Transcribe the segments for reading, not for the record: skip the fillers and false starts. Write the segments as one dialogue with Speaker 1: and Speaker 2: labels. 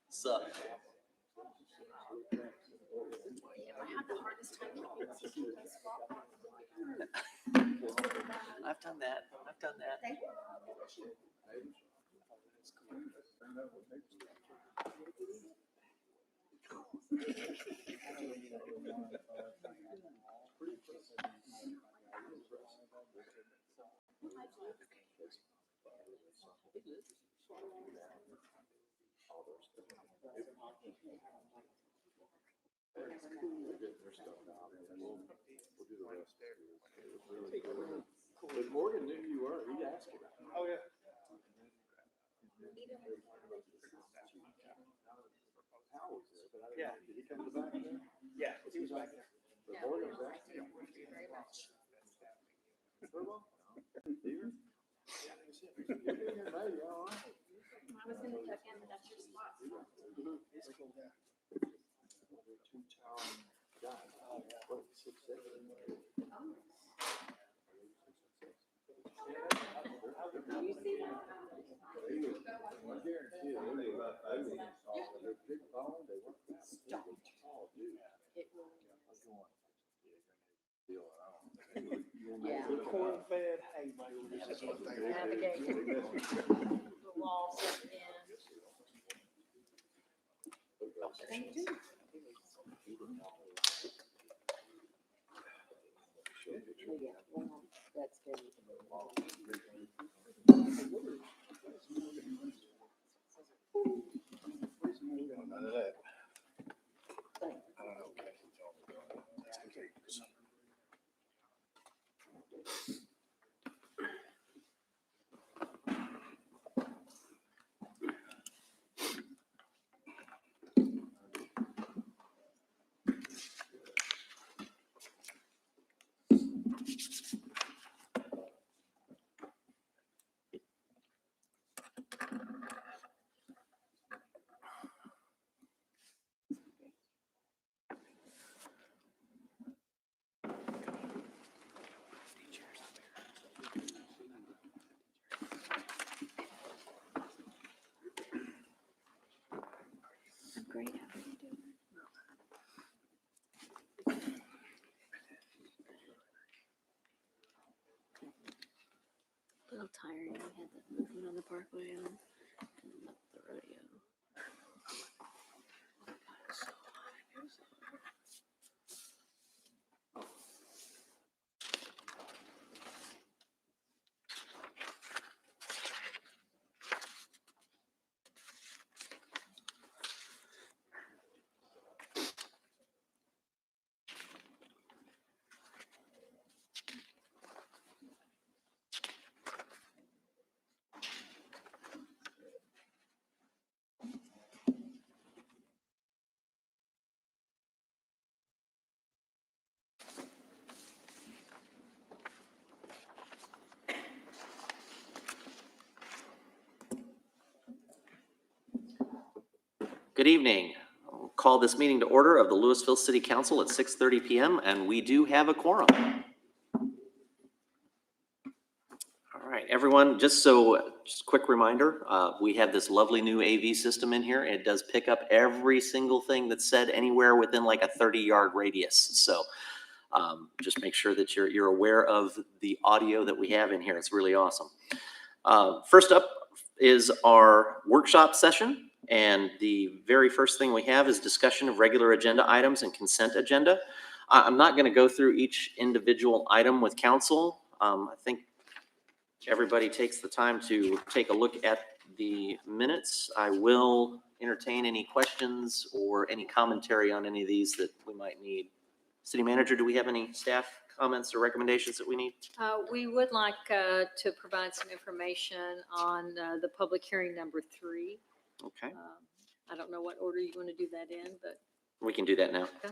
Speaker 1: Suck. I've done that. I've done that.
Speaker 2: But Morgan knew who you were. He asked you. Oh, yeah. Yeah. Did he come to the back there? Yeah, he was back there. But Morgan was asking you.
Speaker 3: Thank you very much.
Speaker 2: Very well. Here? Yeah, you're doing your baby, all right.
Speaker 3: I was gonna check in, but that's your spot.
Speaker 2: It's cool down. Two-town guys. What, 6'7"?
Speaker 3: You see that?
Speaker 2: I guarantee you, they're big bone, they work out.
Speaker 3: Stop. It will. Yeah.
Speaker 2: Corn-fed hay bales.
Speaker 3: Navigating the walls in. Thank you. Yeah, well, that's good.
Speaker 2: None of that.
Speaker 3: Great. How are you doing? A little tired. We had that movement on the parkway and the rodeo.
Speaker 1: Good evening. I'll call this meeting to order of the Louisville City Council at 6:30 p.m. and we do have a quorum. All right, everyone, just a quick reminder, we have this lovely new AV system in here. It does pick up every single thing that's said anywhere within like a 30-yard radius. So just make sure that you're aware of the audio that we have in here. It's really awesome. First up is our workshop session. And the very first thing we have is discussion of regular agenda items and consent agenda. I'm not going to go through each individual item with council. I think everybody takes the time to take a look at the minutes. I will entertain any questions or any commentary on any of these that we might need. City Manager, do we have any staff comments or recommendations that we need?
Speaker 4: We would like to provide some information on the public hearing number 3.
Speaker 1: Okay,
Speaker 4: I don't know what order you want to do that in, but
Speaker 1: we can do that now.
Speaker 4: Okay.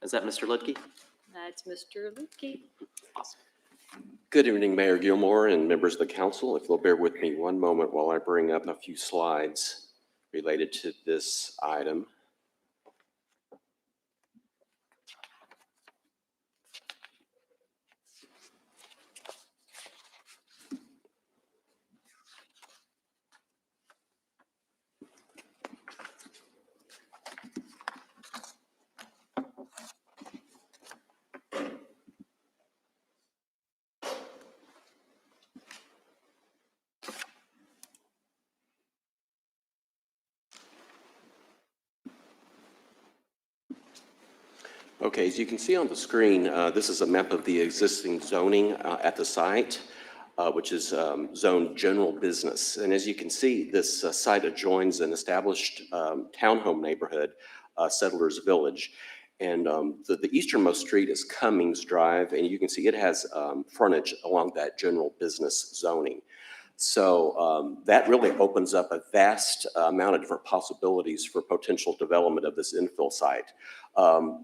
Speaker 1: Is that Mr. Ludke?
Speaker 4: that's Mr. Lukey.
Speaker 1: Awesome.
Speaker 5: Good evening, Mayor Gilmore and members of the council. If you'll bear with me one moment while I bring up a few slides related to this item. Okay, as you can see on the screen, this is a map of the existing zoning at the site, which is zoned general business. And as you can see, this site adjoins an established townhome neighborhood, Settlers Village. And the easternmost street is Cummings Drive, and you can see it has frontage along that general business zoning. So that really opens up a vast amount of different possibilities for potential development of this infill site.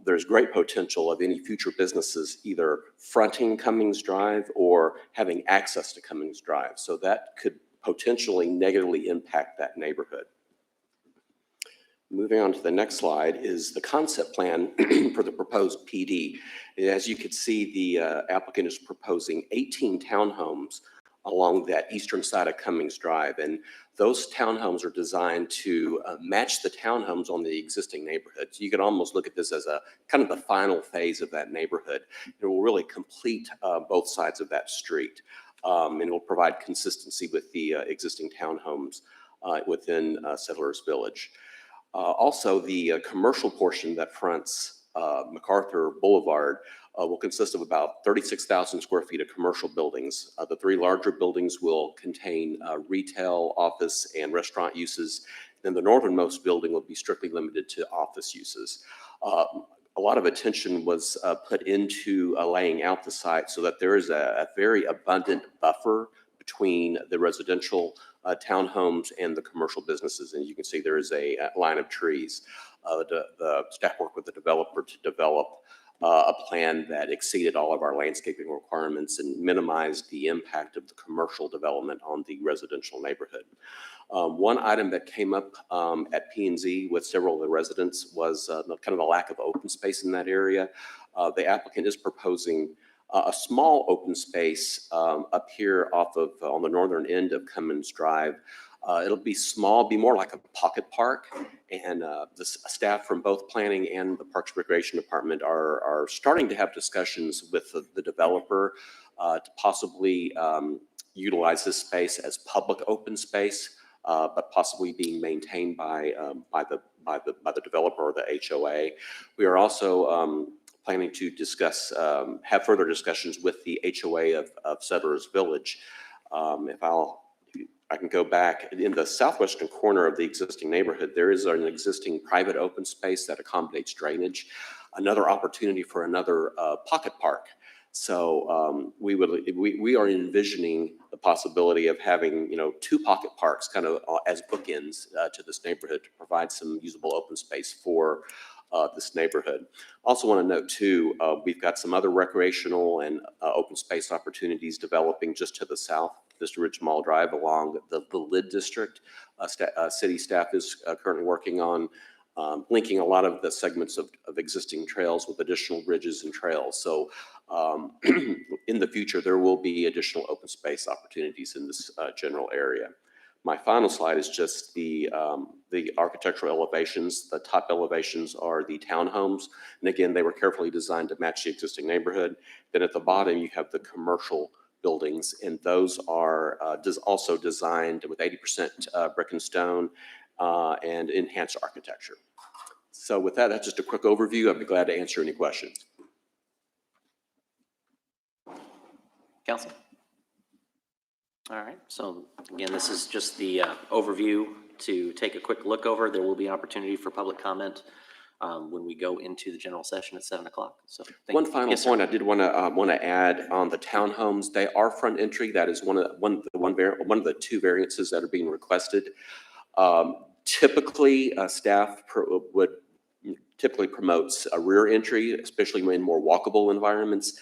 Speaker 5: There's great potential of any future businesses either fronting Cummings Drive or having access to Cummings Drive. So that could potentially negatively impact that neighborhood. Moving on to the next slide is the concept plan for the proposed PD. As you can see, the applicant is proposing 18 townhomes along that eastern side of Cummings Drive. And those townhomes are designed to match the townhomes on the existing neighborhood. So you can almost look at this as a kind of the final phase of that neighborhood. It will really complete both sides of that street. And it will provide consistency with the existing townhomes within Settlers Village. Also, the commercial portion that fronts MacArthur Boulevard will consist of about 36,000 square feet of commercial buildings. The three larger buildings will contain retail, office, and restaurant uses. Then the northernmost building will be strictly limited to office uses. A lot of attention was put into laying out the site so that there is a very abundant buffer between the residential townhomes and the commercial businesses. And you can see there is a line of trees. The staff worked with the developer to develop a plan that exceeded all of our landscaping requirements and minimized the impact of the commercial development on the residential neighborhood. One item that came up at P&Z with several of the residents was kind of a lack of open space in that area. The applicant is proposing a small open space up here off of on the northern end of Cummins Drive. It'll be small, be more like a pocket park, and the staff from both planning and the Parks and Recreation Department are starting to have discussions with the developer to possibly utilize this space as public open space, but possibly being maintained by the developer or the HOA. We are also planning to discuss, have further discussions with the HOA of Settlers Village. I can go back. In the southwestern corner of the existing neighborhood, there is an existing private open space that accommodates drainage, another opportunity for another pocket park. So we are envisioning the possibility of having, two pocket parks kind of as bookends to this neighborhood to provide some usable open space for this neighborhood. Also want to note too, we've got some other recreational and open space opportunities developing just to the south, Vista Ridge Mall Drive along the Lid District. City staff is currently working on linking a lot of the segments of existing trails with additional bridges and trails. So in the future, there will be additional open space opportunities in this general area. My final slide is just the architectural elevations. The top elevations are the townhomes. And again, they were carefully designed to match the existing neighborhood. Then at the bottom, you have the commercial buildings, and those are also designed with 80% brick and stone and enhanced architecture. So with that, that's just a quick overview. I'd be glad to answer any questions.
Speaker 1: Council? All right, so again, this is just the overview to take a quick look over. There will be opportunity for public comment when we go into the general session at 7 o'clock. So
Speaker 5: one final point I did want to add on the townhomes. They are front entry. That is one of the two variances that are being requested. Typically, staff typically promotes a rear entry, especially in more walkable environments.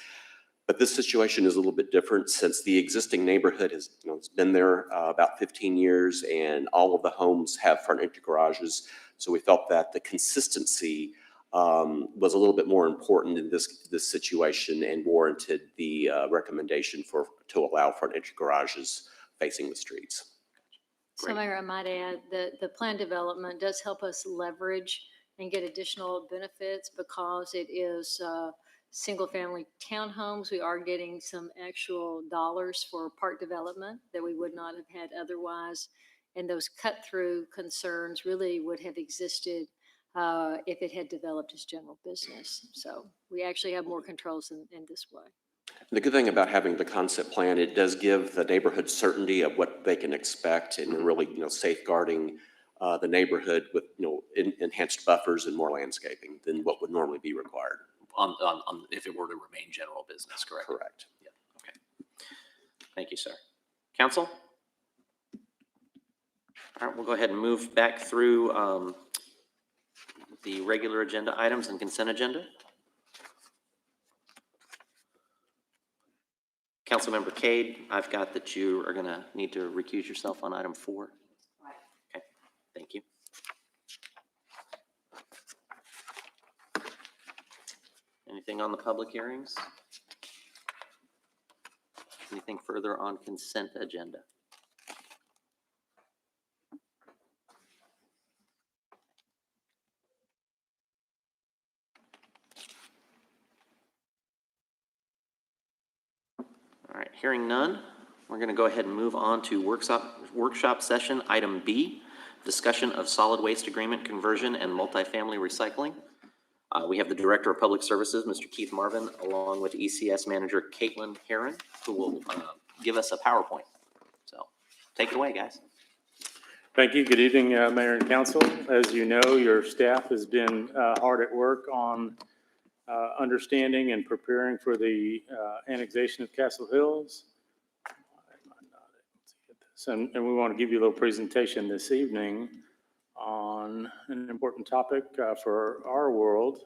Speaker 5: But this situation is a little bit different since the existing neighborhood has, it's been there about 15 years and all of the homes have front entry garages. So we felt that the consistency was a little bit more important in this situation and warranted the recommendation to allow front entry garages facing the streets.
Speaker 4: So Mayor, I might add that the plan development does help us leverage and get additional benefits because it is single-family townhomes. We are getting some actual dollars for park development that we would not have had otherwise. And those cut-through concerns really would have existed if it had developed as general business. So we actually have more controls in this way.
Speaker 5: The good thing about having the concept plan, it does give the neighborhood certainty of what they can expect and really, safeguarding the neighborhood with, enhanced buffers and more landscaping than what would normally be required.
Speaker 1: If it were to remain general business, correct?
Speaker 5: Correct.
Speaker 1: Yeah, okay. Thank you, sir. Council? All right, we'll go ahead and move back through the regular agenda items and consent agenda. Councilmember Cade, I've got that you are going to need to recuse yourself on item 4. Okay, thank you. Anything on the public hearings? Anything further on consent agenda? All right, hearing none, we're going to go ahead and move on to workshop session item B, discussion of solid waste agreement conversion and multifamily recycling. We have the Director of Public Services, Mr. Keith Marvin, along with ECS Manager Caitlin Herron, who will give us a PowerPoint. So take it away, guys.
Speaker 6: Thank you. Good evening, Mayor and Council. As you know, your staff has been hard at work on understanding and preparing for the annexation of Castle Hills. And we want to give you a little presentation this evening on an important topic for our world.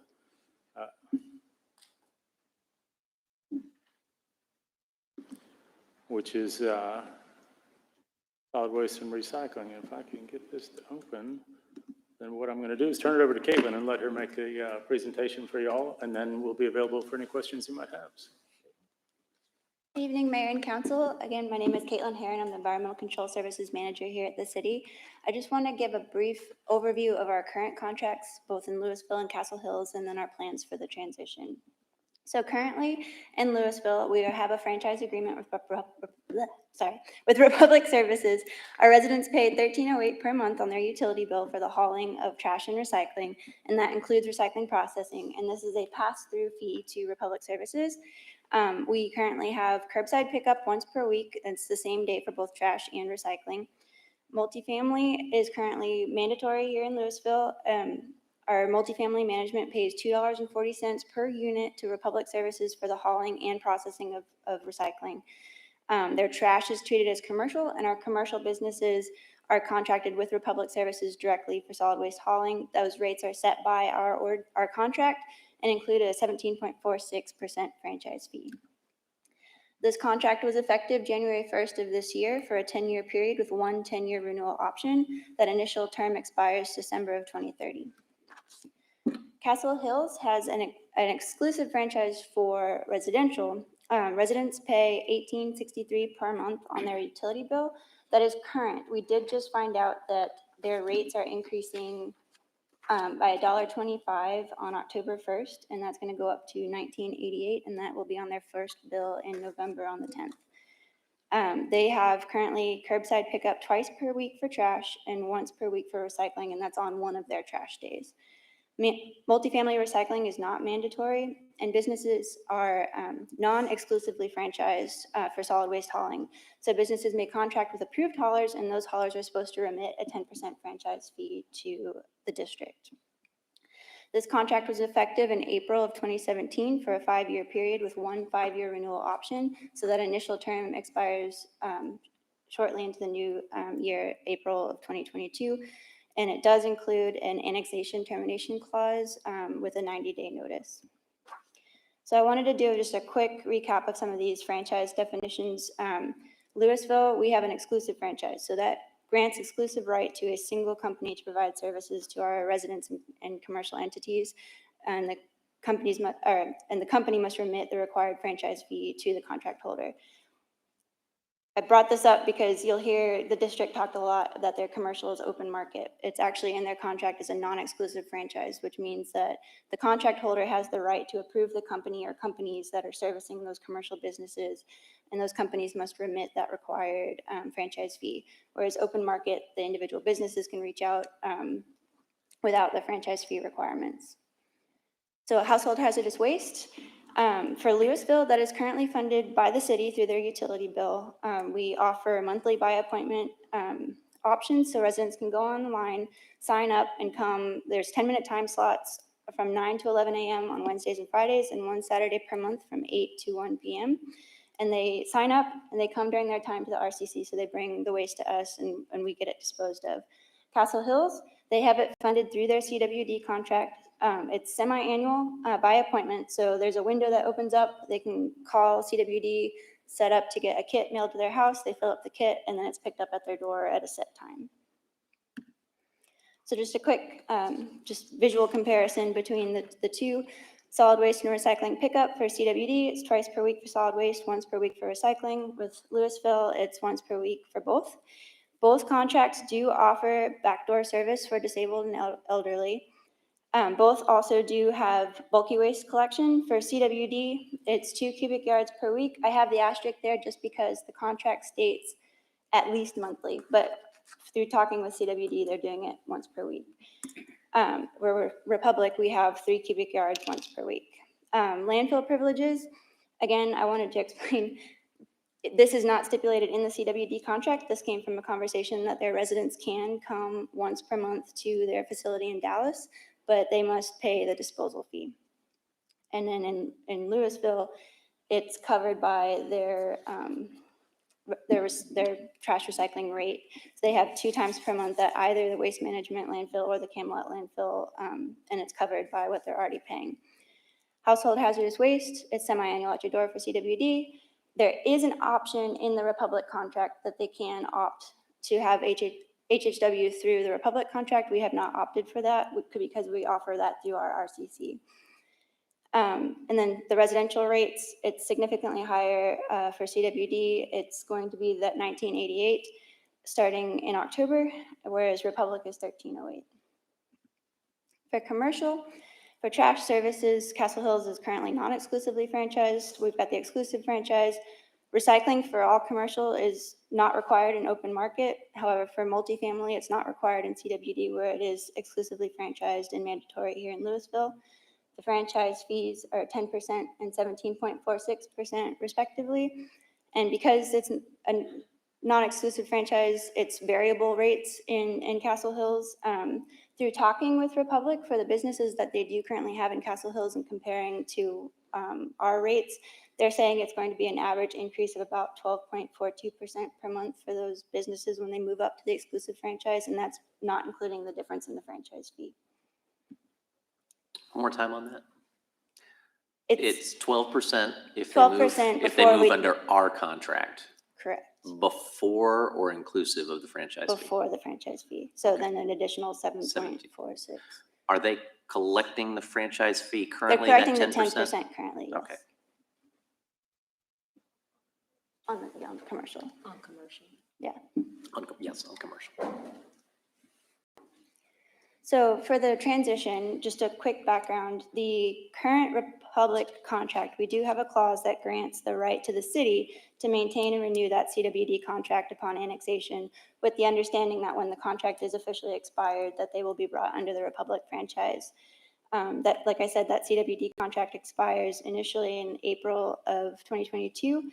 Speaker 6: Which is solid waste and recycling. If I can get this to open, then what I'm going to do is turn it over to Caitlin and let her make the presentation for y'all, and then we'll be available for any questions you might have.
Speaker 7: Good evening, Mayor and Council. Again, my name is Caitlin Herron. I'm the Environmental Control Services Manager here at the city. I just want to give a brief overview of our current contracts, both in Louisville and Castle Hills, and then our plans for the transition. So currently in Louisville, we have a franchise agreement with Republic Services. Our residents pay $13.08 per month on their utility bill for the hauling of trash and recycling, and that includes recycling processing. And this is a pass-through fee to Republic Services. We currently have curbside pickup once per week. It's the same day for both trash and recycling. Multifamily is currently mandatory here in Louisville. Our multifamily management pays $2.40 per unit to Republic Services for the hauling and processing of recycling. Their trash is treated as commercial, and our commercial businesses are contracted with Republic Services directly for solid waste hauling. Those rates are set by our contract and include a 17.46% franchise fee. This contract was effective January 1st of this year for a 10-year period with one 10-year renewal option. That initial term expires December of 2030. Castle Hills has an exclusive franchise for residential. Residents pay $18.63 per month on their utility bill. That is current. We did just find out that their rates are increasing by $1.25 on October 1st, and that's going to go up to $19.88, and that will be on their first bill in November on the 10th. They have currently curbside pickup twice per week for trash and once per week for recycling, and that's on one of their trash days. Multifamily recycling is not mandatory, and businesses are non-exclusively franchised for solid waste hauling. So businesses may contract with approved haulers, and those haulers are supposed to remit a 10% franchise fee to the district. This contract was effective in April of 2017 for a 5-year period with one 5-year renewal option. So that initial term expires shortly into the new year, April of 2022. And it does include an annexation termination clause with a 90-day notice. So I wanted to do just a quick recap of some of these franchise definitions. Louisville, we have an exclusive franchise, so that grants exclusive right to a single company to provide services to our residents and commercial entities, and the company must remit the required franchise fee to the contract holder. I brought this up because you'll hear the district talk a lot that their commercial is open market. It's actually in their contract as a non-exclusive franchise, which means that the contract holder has the right to approve the company or companies that are servicing those commercial businesses, and those companies must remit that required franchise fee. Whereas open market, the individual businesses can reach out without the franchise fee requirements. So household hazardous waste. For Louisville, that is currently funded by the city through their utility bill. We offer monthly by appointment options, so residents can go online, sign up, and come. There's 10-minute time slots from 9 to 11 a.m. on Wednesdays and Fridays, and one Saturday per month from 8 to 1 p.m. And they sign up, and they come during their time to the RCC, so they bring the waste to us, and we get it disposed of. Castle Hills, they have it funded through their CWD contract. It's semi-annual by appointment, so there's a window that opens up. They can call CWD, set up to get a kit mailed to their house. They fill up the kit, and then it's picked up at their door at a set time. So just a quick just visual comparison between the two. Solid waste and recycling pickup for CWD, it's twice per week for solid waste, once per week for recycling. With Louisville, it's once per week for both. Both contracts do offer backdoor service for disabled and elderly. Both also do have bulky waste collection. For CWD, it's 2 cubic yards per week. I have the asterisk there just because the contract states at least monthly, but through talking with CWD, they're doing it once per week. Where we're Republic, we have 3 cubic yards once per week. Landfill privileges, again, I wanted to explain, this is not stipulated in the CWD contract. This came from a conversation that their residents can come once per month to their facility in Dallas, but they must pay the disposal fee. And then in Louisville, it's covered by their trash recycling rate. So they have 2 times per month at either the waste management landfill or the Camelot landfill, and it's covered by what they're already paying. Household hazardous waste, it's semi-annual at your door for CWD. There is an option in the Republic contract that they can opt to have HHW through the Republic contract. We have not opted for that because we offer that through our RCC. And then the residential rates, it's significantly higher for CWD. It's going to be that $19.88 starting in October, whereas Republic is $13.08. For commercial, for trash services, Castle Hills is currently non-exclusively franchised. We've got the exclusive franchise. Recycling for all commercial is not required in open market. However, for multifamily, it's not required in CWD, where it is exclusively franchised and mandatory here in Louisville. The franchise fees are 10% and 17.46% respectively. And because it's a non-exclusive franchise, it's variable rates in Castle Hills. Through talking with Republic for the businesses that they do currently have in Castle Hills and comparing to our rates, they're saying it's going to be an average increase of about 12.42% per month for those businesses when they move up to the exclusive franchise, and that's not including the difference in the franchise fee.
Speaker 1: One more time on that.
Speaker 7: It's
Speaker 1: It's 12% if
Speaker 7: 12%
Speaker 1: if they
Speaker 7: before
Speaker 1: move
Speaker 7: we-
Speaker 1: under our contract,
Speaker 7: correct,
Speaker 1: before or inclusive of the franchise fee.
Speaker 7: before the franchise fee. So then an additional 7.46.
Speaker 1: Are they collecting the franchise fee
Speaker 7: They're
Speaker 1: currently, that
Speaker 7: correcting the
Speaker 1: 10%?
Speaker 7: 10% currently, yes.
Speaker 1: Okay.
Speaker 7: On the commercial,
Speaker 4: On commercial.
Speaker 7: yeah.
Speaker 1: Yes, on commercial.
Speaker 7: So for the transition, just a quick background, the current Republic contract, we do have a clause that grants the right to the city to maintain and renew that CWD contract upon annexation, with the understanding that when the contract is officially expired, that they will be brought under the Republic franchise. That, like I said, that CWD contract expires initially in April of 2022.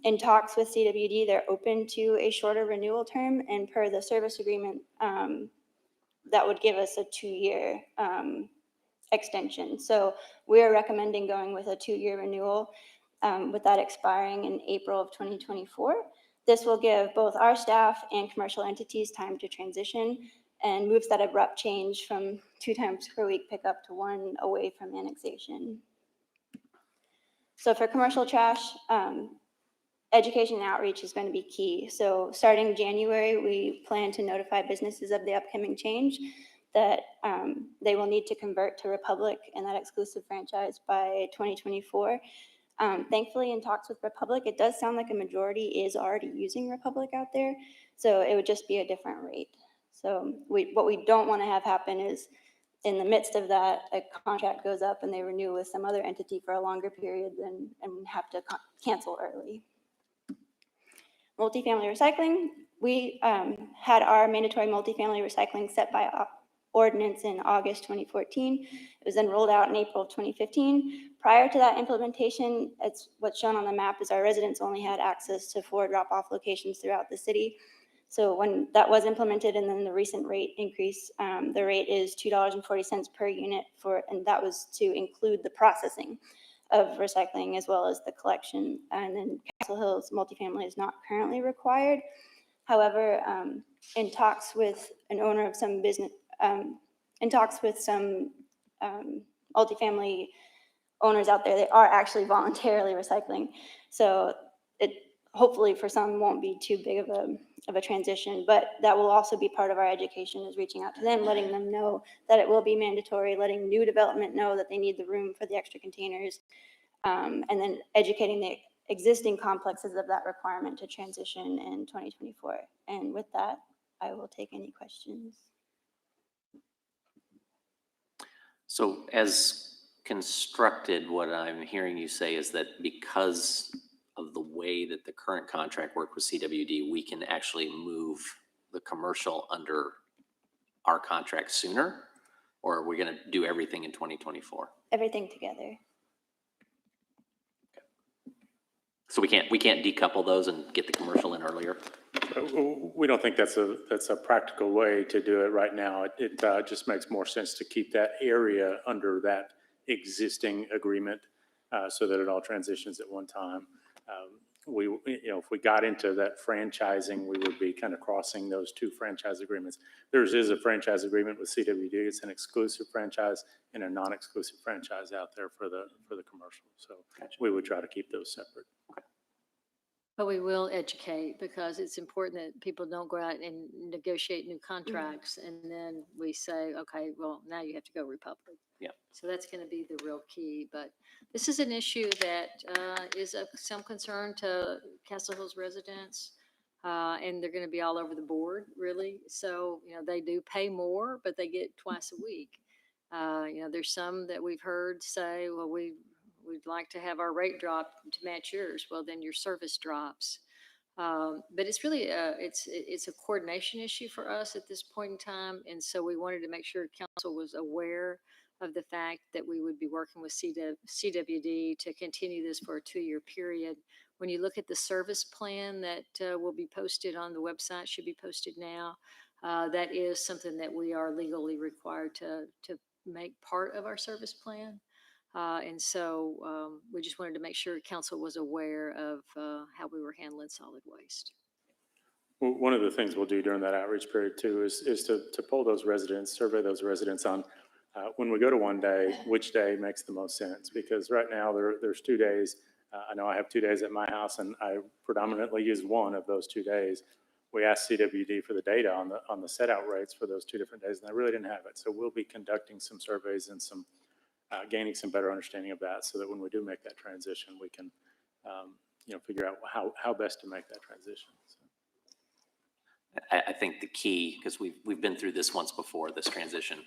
Speaker 7: In talks with CWD, they're open to a shorter renewal term, and per the service agreement, that would give us a 2-year extension. So we're recommending going with a 2-year renewal with that expiring in April of 2024. This will give both our staff and commercial entities time to transition and moves that abrupt change from 2 times per week pickup to 1 away from annexation. So for commercial trash, education and outreach is going to be key. So starting January, we plan to notify businesses of the upcoming change that they will need to convert to Republic and that exclusive franchise by 2024. Thankfully, in talks with Republic, it does sound like a majority is already using Republic out there. So it would just be a different rate. So what we don't want to have happen is in the midst of that, a contract goes up and they renew with some other entity for a longer period and have to cancel early. Multifamily recycling, we had our mandatory multifamily recycling set by ordinance in August 2014. It was then rolled out in April of 2015. Prior to that implementation, it's what's shown on the map is our residents only had access to 4 drop-off locations throughout the city. So when that was implemented and then the recent rate increase, the rate is $2.40 per unit and that was to include the processing of recycling as well as the collection. And then Castle Hills multifamily is not currently required. However, in talks with an owner of some business, in talks with some multifamily owners out there, they are actually voluntarily recycling. So it hopefully for some won't be too big of a transition, but that will also be part of our education is reaching out to them, letting them know that it will be mandatory, letting new development know that they need the room for the extra containers, and then educating the existing complexes of that requirement to transition in 2024. And with that, I will take any questions.
Speaker 1: So as constructed, what I'm hearing you say is that because of the way that the current contract worked with CWD, we can actually move the commercial under our contract sooner? Or are we going to do everything in 2024?
Speaker 7: Everything together.
Speaker 1: So we can't decouple those and get the commercial in earlier?
Speaker 6: We don't think that's a practical way to do it right now. It just makes more sense to keep that area under that existing agreement so that it all transitions at one time. If we got into that franchising, we would be kind of crossing those 2 franchise agreements. Theirs is a franchise agreement with CWD. It's an exclusive franchise and a non-exclusive franchise out there for the commercial. So
Speaker 1: Gotcha.
Speaker 6: we would try to keep those separate.
Speaker 4: But we will educate because it's important that people don't go out and negotiate new contracts and then we say, okay, well, now you have to go Republic.
Speaker 1: Yeah.
Speaker 4: So that's going to be the real key. But this is an issue that is of some concern to Castle Hills residents. And they're going to be all over the board, really. So, they do pay more, but they get twice a week. There's some that we've heard say, well, we'd like to have our rate drop to match yours. Well, then your service drops. But it's really it's a coordination issue for us at this point in time. And so we wanted to make sure council was aware of the fact that we would be working with CWD to continue this for a 2-year period. When you look at the service plan that will be posted on the website, should be posted now, that is something that we are legally required to make part of our service plan. And so we just wanted to make sure council was aware of how we were handling solid waste.
Speaker 6: Well, one of the things we'll do during that outreach period too is to poll those residents, survey those residents on when we go to one day, which day makes the most sense. Because right now there's 2 days. I know I have 2 days at my house and I predominantly use one of those 2 days. We asked CWD for the data on the set out rates for those 2 different days and they really didn't have it. So we'll be conducting some surveys and some gaining some better understanding of that so that when we do make that transition, we can, figure out how best to make that transition. So.
Speaker 1: I think the key, because we've been through this once before, this transition,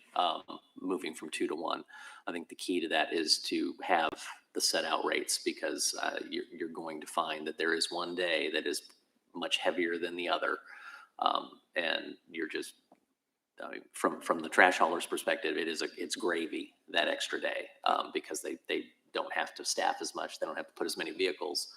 Speaker 1: moving from 2 to 1. I think the key to that is to have the set out rates because you're going to find that there is one day that is much heavier than the other. And you're just, from the trash hauler's perspective, it's gravy that extra day because they don't have to staff as much. They don't have to put as many vehicles.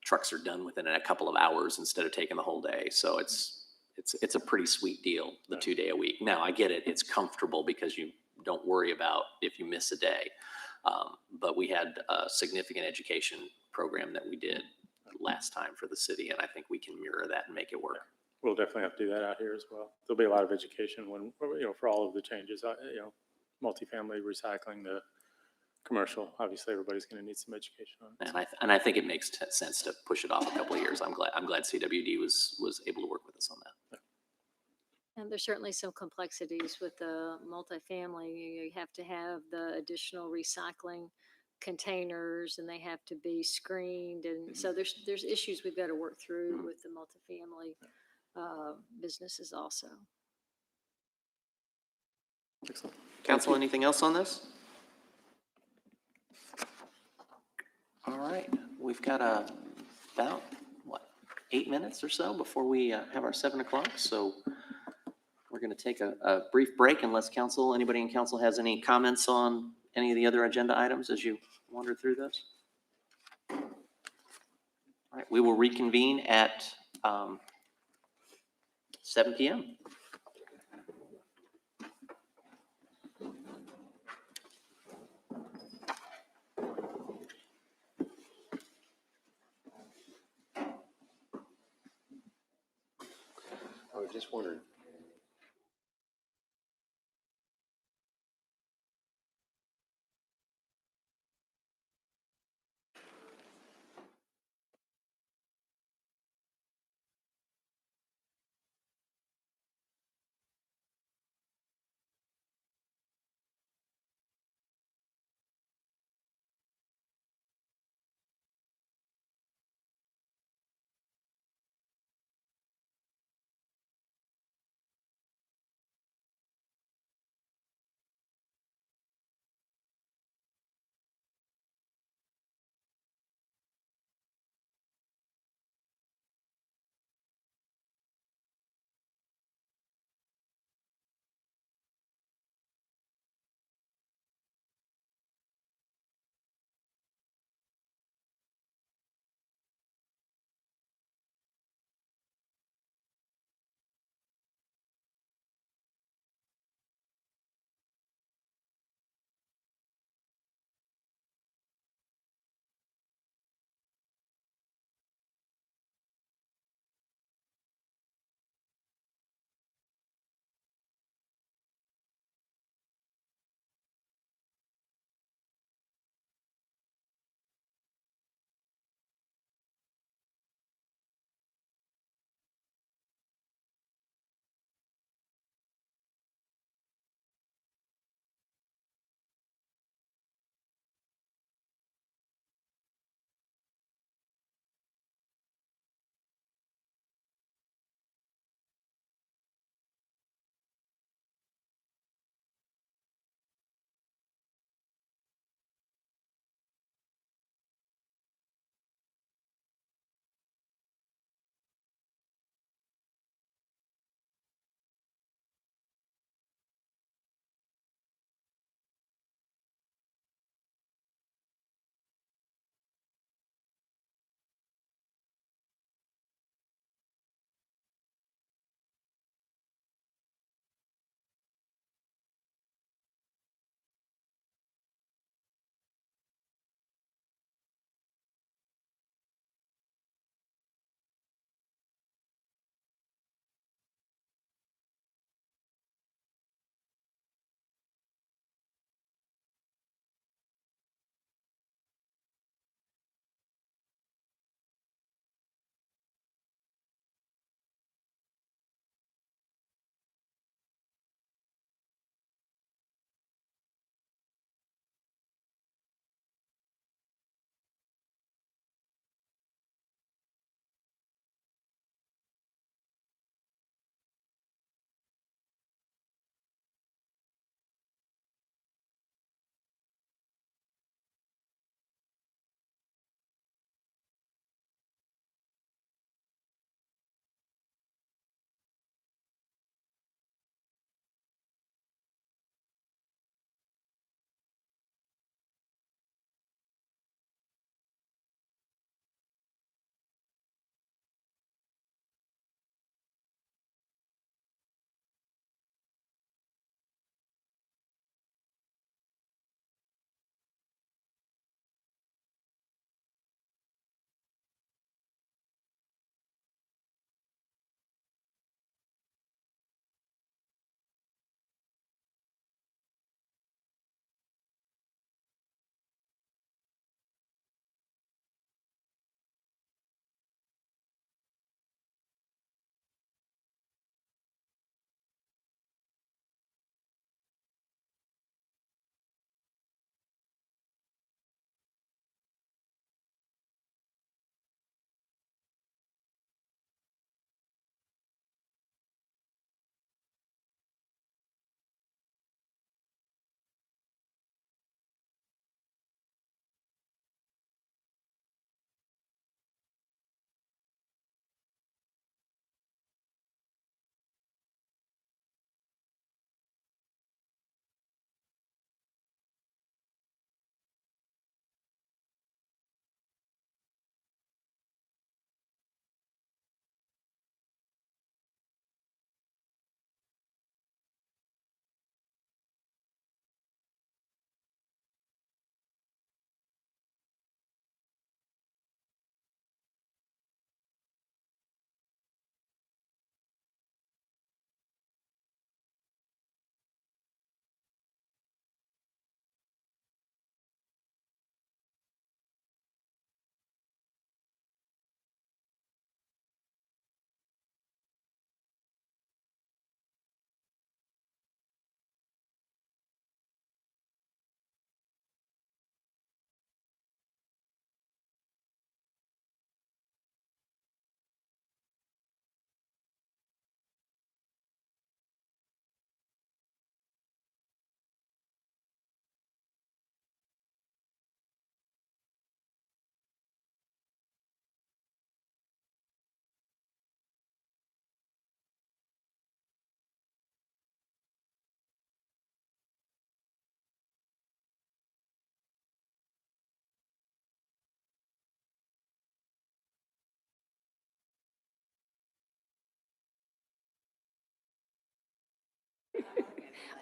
Speaker 1: Trucks are done within a couple of hours instead of taking the whole day. So it's a pretty sweet deal, the 2 day a week. Now I get it. It's comfortable because you don't worry about if you miss a day. But we had a significant education program that we did last time for the city. And I think we can mirror that and make it work.
Speaker 6: We'll definitely have to do that out here as well. There'll be a lot of education for all of the changes, multifamily recycling, the commercial, obviously everybody's going to need some education on it.
Speaker 1: And I think it makes sense to push it off a couple of years. I'm glad CWD was able to work with us on that.
Speaker 4: And there's certainly some complexities with the multifamily. You have to have the additional recycling containers and they have to be screened. And so there's issues we've got to work through with the multifamily businesses also.
Speaker 6: Excellent.
Speaker 1: Council, anything else on this? All right, we've got about, 8 minutes or so before we have our 7 o'clock. So we're going to take a brief break unless anybody in council has any comments on any of the other agenda items as you wander through those. All right, we will reconvene at 7 p.m.
Speaker 5: I was just wondering,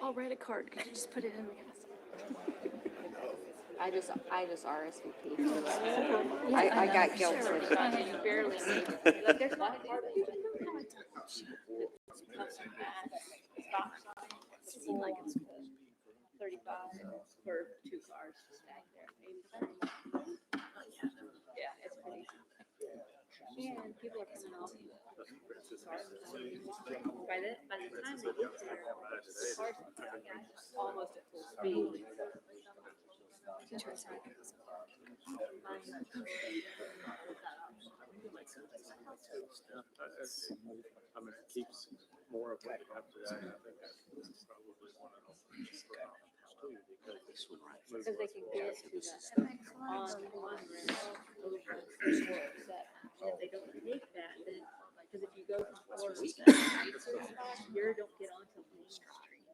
Speaker 3: I'll write a card. Could you just put it in the castle?
Speaker 8: I just RSVP'd for that. I got guilted.
Speaker 4: You barely see.
Speaker 8: Like, there's not a part of it.
Speaker 3: It seemed like it's 35 for 2 cars stacked there. Yeah, it's pretty.
Speaker 8: And people are coming off.
Speaker 3: By the time they get there, the cars are almost at full speed.
Speaker 6: I mean, it keeps more of what you have today. I think that's probably one of the things too,
Speaker 3: Because they can get to the on one rail over set. And if they don't take that, then, because if you go from Florida to that, you don't get onto Main Street.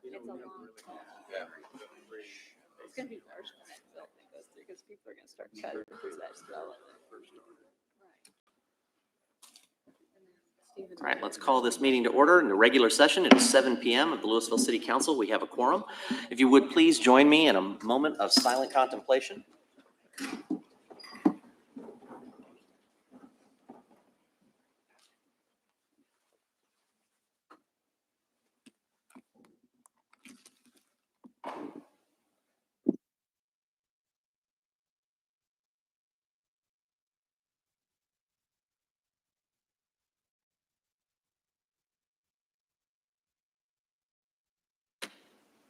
Speaker 3: It's a long. It's gonna be worse when that development goes through, because people are gonna start cutting through that development.
Speaker 1: All right, let's call this meeting to order in the regular session. It is 7 p.m. of the Louisville City Council. We have a quorum. If you would please join me in a moment of silent contemplation.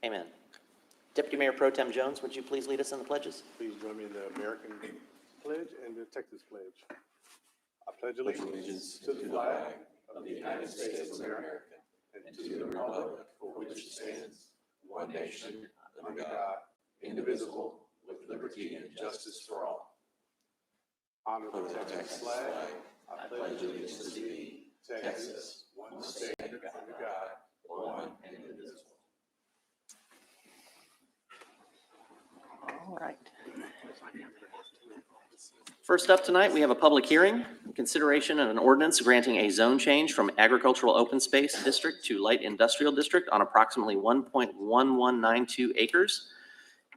Speaker 1: Amen. Deputy Mayor Pro Tem Jones, would you please lead us in the pledges?
Speaker 2: Please join me in the American pledge and the Texas pledge. I pledge allegiance to the flag of the United States of America and to the republic for which it stands, one nation, under God, indivisible, with liberty and justice for all. Honor the Texas flag. I pledge allegiance to thee, Texas, one state under God, one and indivisible.
Speaker 1: All right. First up tonight, we have a public hearing, consideration of an ordinance granting a zone change from agricultural open space district to light industrial district on approximately 1.1192 acres,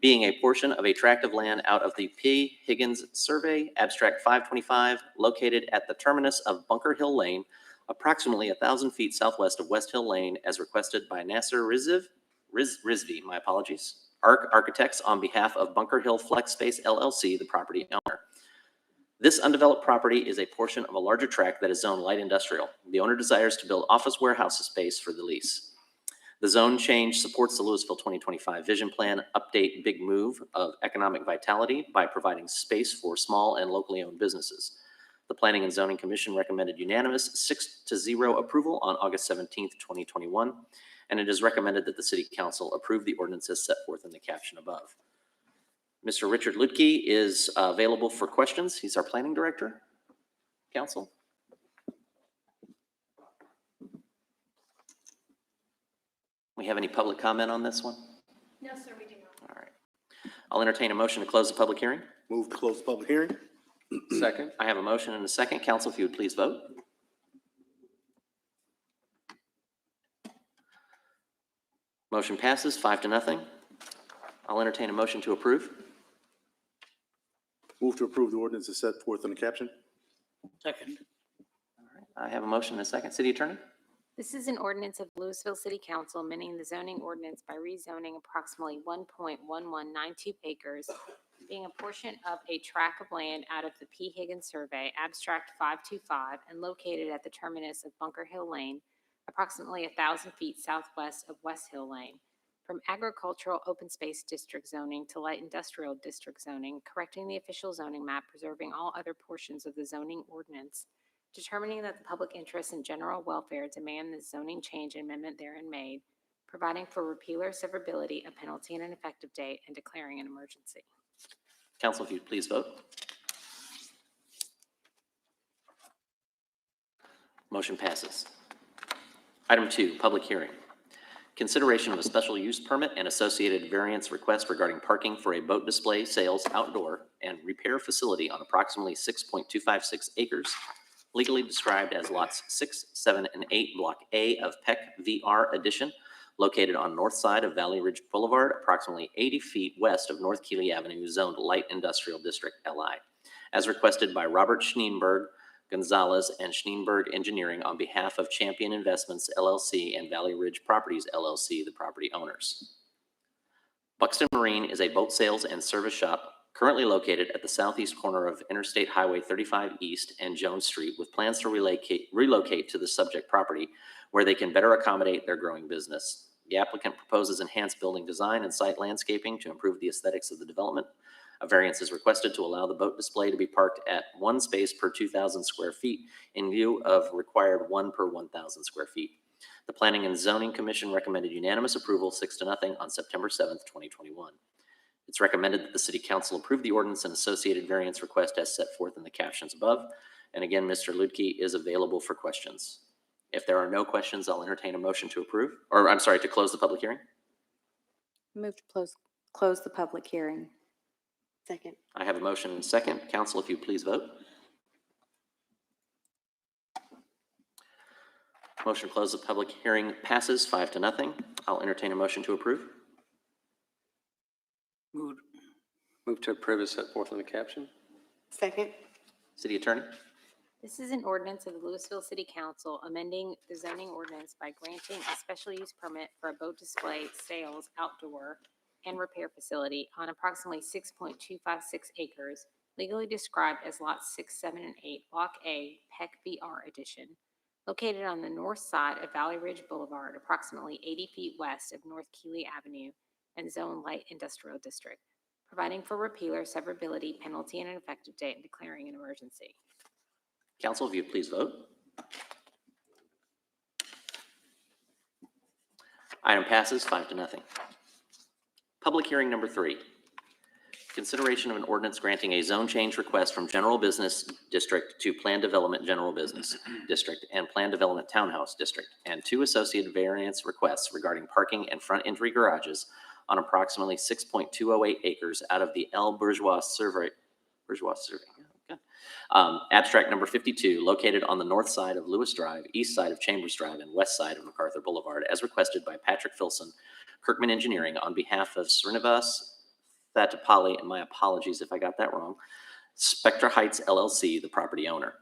Speaker 1: being a portion of a tract of land out of the P. Higgins Survey, Abstract 525, located at the terminus of Bunker Hill Lane, approximately 1,000 feet southwest of West Hill Lane, as requested by Nasser Rizvi, my apologies. ARC Architects on behalf of Bunker Hill Flex Space LLC, the property owner. This undeveloped property is a portion of a larger tract that is zoned light industrial. The owner desires to build office warehouse space for the lease. The zone change supports the Louisville 2025 Vision Plan Update Big Move of economic vitality by providing space for small and locally owned businesses. The Planning and Zoning Commission recommended unanimous 6-0 approval on August 17th, 2021. And it is recommended that the City Council approve the ordinance as set forth in the caption above. Mr. Richard Lutke is available for questions. He's our planning director. Council. We have any public comment on this one?
Speaker 3: No, sir, we do not.
Speaker 1: All right. I'll entertain a motion to close the public hearing.
Speaker 2: Move to close the public hearing.
Speaker 5: Second.
Speaker 1: I have a motion and a second. Council, if you would please vote. Motion passes 5-0. I'll entertain a motion to approve.
Speaker 2: Move to approve the ordinance as set forth in the caption.
Speaker 3: Second.
Speaker 1: I have a motion and a second. City Attorney?
Speaker 8: This is an ordinance of Louisville City Council amending the zoning ordinance by rezoning approximately 1.1192 acres, being a portion of a tract of land out of the P. Higgins Survey, Abstract 525, and located at the terminus of Bunker Hill Lane, approximately 1,000 feet southwest of West Hill Lane, from agricultural open space district zoning to light industrial district zoning, correcting the official zoning map, preserving all other portions of the zoning ordinance, determining that the public interest and general welfare demand the zoning change and amendment therein made, providing for repeal or severability, a penalty and an effective date, and declaring an emergency.
Speaker 1: Council, if you'd please vote. Motion passes. Item 2, public hearing. Consideration of a special use permit and associated variance request regarding parking for a boat display, sales, outdoor, and repair facility on approximately 6.256 acres, legally described as lots 6, 7, and 8, Block A of Peck VR Addition, located on north side of Valley Ridge Boulevard, approximately 80 feet west of North Keely Avenue, zoned Light Industrial District, LI, as requested by Robert Schneenberg, Gonzalez, and Schneenberg Engineering on behalf of Champion Investments, LLC, and Valley Ridge Properties, LLC, the property owners. Buxton Marine is a boat sales and service shop currently located at the southeast corner of Interstate Highway 35 East and Jones Street, with plans to relocate to the subject property where they can better accommodate their growing business. The applicant proposes enhanced building design and site landscaping to improve the aesthetics of the development. A variance is requested to allow the boat display to be parked at one space per 2,000 square feet in lieu of required one per 1,000 square feet. The Planning and Zoning Commission recommended unanimous approval 6-0 on September 7th, 2021. It's recommended that the City Council approve the ordinance and associated variance request as set forth in the captions above. And again, Mr. Ludke is available for questions. If there are no questions, I'll entertain a motion to approve, or I'm sorry, to close the public hearing.
Speaker 9: Move to close the public hearing.
Speaker 10: Second.
Speaker 1: I have a motion and a second. Council, if you please vote. Motion to close the public hearing passes 5-0. I'll entertain a motion to approve.
Speaker 10: Move to approve as set forth in the caption. Second.
Speaker 1: City Attorney.
Speaker 8: This is an ordinance of the Louisville City Council amending the zoning ordinance by granting a special use permit for a boat display, sales, outdoor, and repair facility on approximately 6.256 acres, legally described as lots 6, 7, and 8, Block A, PEC BR Edition, located on the north side of Valley Ridge Boulevard, approximately 80 feet west of North Keely Avenue, and Zone Light Industrial District, providing for repealer, severability, penalty, and an effective date, and declaring an emergency.
Speaker 1: Council, if you please vote. Item passes 5-0. Public hearing number 3. Consideration of an ordinance granting a zone change request from General Business District to Plan Development General Business District and Plan Development Townhouse District, and 2 associated variance requests regarding parking and front entry garages on approximately 6.208 acres out of the L. Bourgeois Survey. Abstract number 52, located on the north side of Lewis Drive, east side of Chambers Drive, and west side of MacArthur Boulevard, as requested by Patrick Filson, Kirkman Engineering, on behalf of Srinivas Thatapalli, and my apologies if I got that wrong, Spectra Heights LLC, the property owner.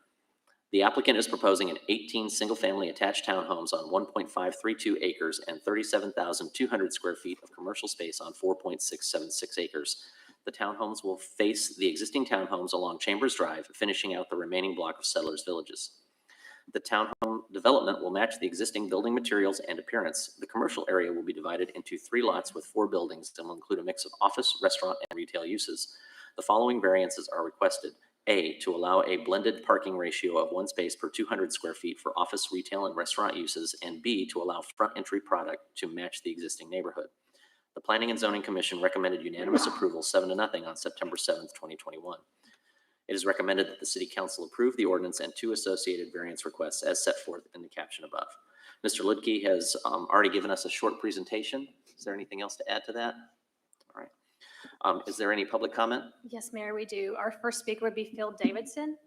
Speaker 1: The applicant is proposing an 18 single-family attached townhomes on 1.532 acres and 37,200 square feet of commercial space on 4.676 acres. The townhomes will face the existing townhomes along Chambers Drive, finishing out the remaining block of Settlers Villages. The townhome development will match the existing building materials and appearance. The commercial area will be divided into 3 lots with 4 buildings and will include a mix of office, restaurant, and retail uses. The following variances are requested. A, to allow a blended parking ratio of 1 space per 200 square feet for office, retail, and restaurant uses, and B, to allow front entry product to match the existing neighborhood. The Planning and Zoning Commission recommended unanimous approval 7-0 on September 7th, 2021. It is recommended that the City Council approve the ordinance and 2 associated variance requests as set forth in the caption above. Mr. Ludke has already given us a short presentation. Is there anything else to add to that? All right. Is there any public comment?
Speaker 3: Yes, Mayor, we do. Our first speaker would be Phil Davidson.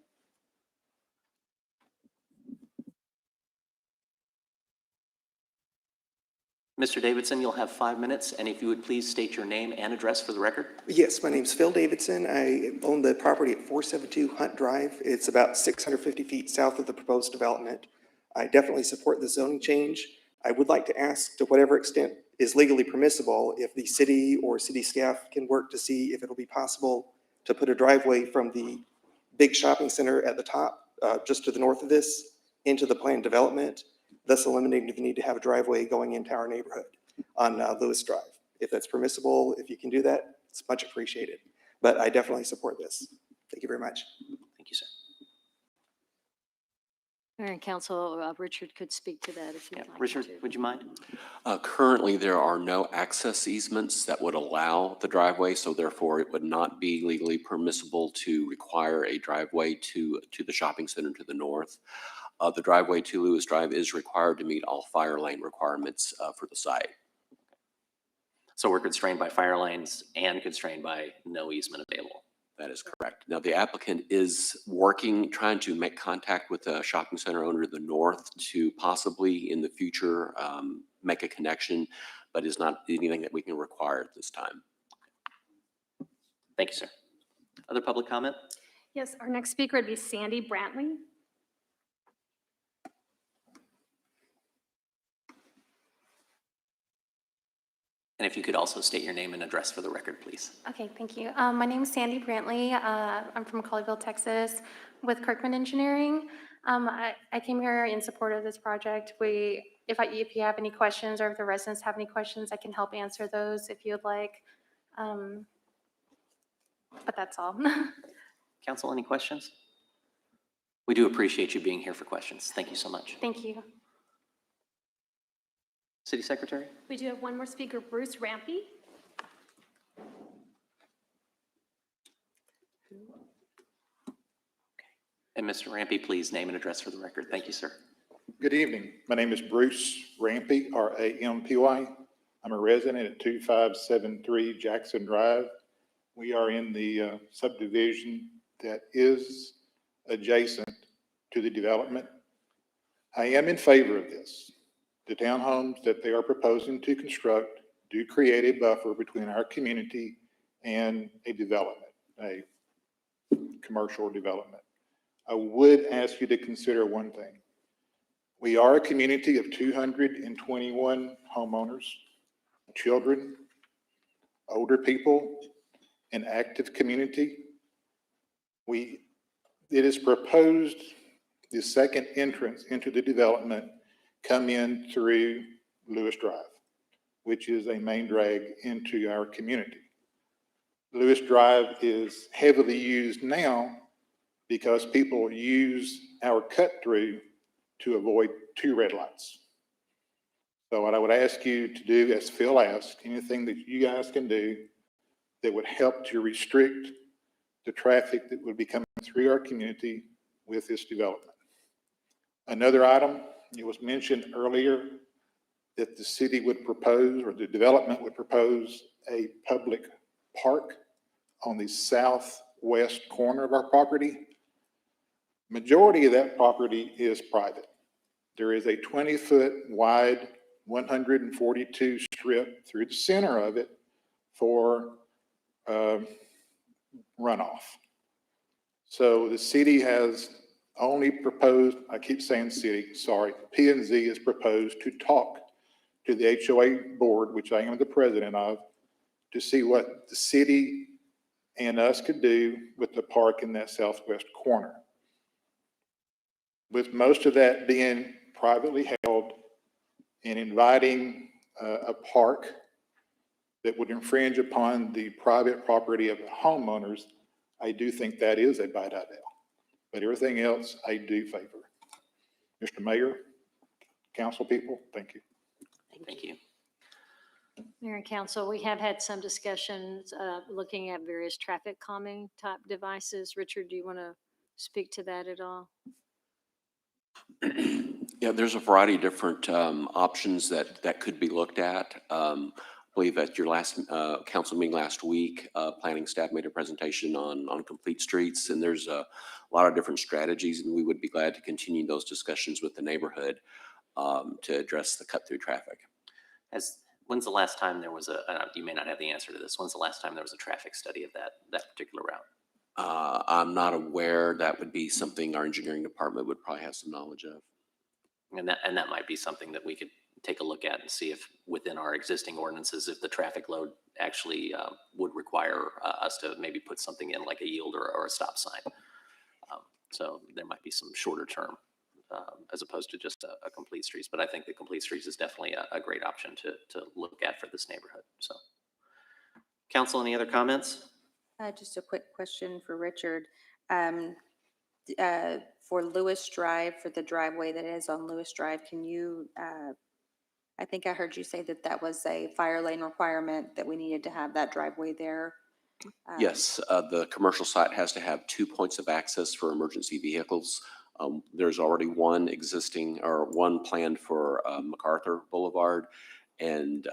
Speaker 1: Mr. Davidson, you'll have 5 minutes, and if you would please state your name and address for the record.
Speaker 11: Yes, my name's Phil Davidson. I own the property at 472 Hunt Drive. It's about 650 feet south of the proposed development. I definitely support the zoning change. I would like to ask, to whatever extent is legally permissible, if the city or city staff can work to see if it'll be possible to put a driveway from the big shopping center at the top, just to the north of this, into the planned development, thus eliminating the need to have a driveway going into our neighborhood on Lewis Drive. If that's permissible, if you can do that, it's much appreciated. But I definitely support this. Thank you very much.
Speaker 1: Thank you, sir.
Speaker 4: Mayor and Council, Richard could speak to that if you'd like him
Speaker 1: Richard,
Speaker 4: to.
Speaker 1: would you mind?
Speaker 5: Currently, there are no access easements that would allow the driveway, so therefore it would not be legally permissible to require a driveway to the shopping center to the north. The driveway to Lewis Drive is required to meet all fire lane requirements for the site.
Speaker 1: So we're constrained by fire lanes and constrained by no easement available.
Speaker 5: That is correct. Now, the applicant is trying to make contact with a shopping center owner to the north to possibly in the future make a connection, but is not anything that we can require at this time.
Speaker 1: Thank you, sir. Other public comment?
Speaker 12: Yes, our next speaker would be Sandy Brantley.
Speaker 1: And if you could also state your name and address for the record, please.
Speaker 12: Okay, thank you. My name is Sandy Brantley. I'm from Colleyville, Texas, with Kirkman Engineering. I came here in support of this project. If you have any questions, or if the residents have any questions, I can help answer those if you'd like. But that's all.
Speaker 1: Council, any questions? We do appreciate you being here for questions. Thank you so much.
Speaker 12: Thank you.
Speaker 1: City Secretary?
Speaker 12: We do have one more speaker, Bruce Rampy.
Speaker 1: And Mr. Rampy, please name and address for the record. Thank you, sir.
Speaker 13: Good evening. My name is Bruce Rampy, R-A-M-P-Y. I'm a resident at 2573 Jackson Drive. We are in the subdivision that is adjacent to the development. I am in favor of this. The townhomes that they are proposing to construct do create a buffer between our community and a development, a commercial development. I would ask you to consider one thing. We are a community of 221 homeowners, children, older people, an active community. It is proposed the second entrance into the development come in through Lewis Drive, which is a main drag into our community. Lewis Drive is heavily used now because people use our cut through to avoid 2 red lights. So what I would ask you to do, as Phil asked, anything that you guys can do that would help to restrict the traffic that would be coming through our community with this development. Another item, it was mentioned earlier that the city would propose, or the development would propose, a public park on the southwest corner of our property. Majority of that property is private. There is a 20-foot wide, 142 strip through the center of it for runoff. So the city has only proposed, I keep saying city, sorry, P&Z has proposed to talk to the HOA board, which I am the president of, to see what the city and us could do with the park in that southwest corner. With most of that being privately held and inviting a park that would infringe upon the private property of the homeowners, I do think that is a bad idea. But everything else, I do favor. Mr. Mayor, council people, thank you.
Speaker 1: Thank you.
Speaker 4: Mayor and council, we have had some discussions looking at various traffic calming type devices. Richard, do you want to speak to that at all?
Speaker 5: Yeah, there's a variety of different options that could be looked at. I believe at your last council meeting last week, planning staff made a presentation on complete streets, and there's a lot of different strategies, and we would be glad to continue those discussions with the neighborhood to address the cut-through traffic.
Speaker 1: When's the last time there was you may not have the answer to this, when's the last time there was a traffic study of that particular route?
Speaker 5: I'm not aware. That would be something our engineering department would probably have some knowledge of.
Speaker 1: And that might be something that we could take a look at and see if within our existing ordinances, if the traffic load actually would require us to maybe put something in like a yield or a stop sign. So there might be some shorter term as opposed to just a complete streets. But I think the complete streets is definitely a great option to look at for this neighborhood. So council, any other comments?
Speaker 9: Just a quick question for Richard. For Lewis Drive, for the driveway that is on Lewis Drive, can you, I think I heard you say that that was a fire lane requirement, that we needed to have that driveway there?
Speaker 5: Yes, the commercial site has to have 2 points of access for emergency vehicles. There's already one existing or one planned for MacArthur Boulevard. And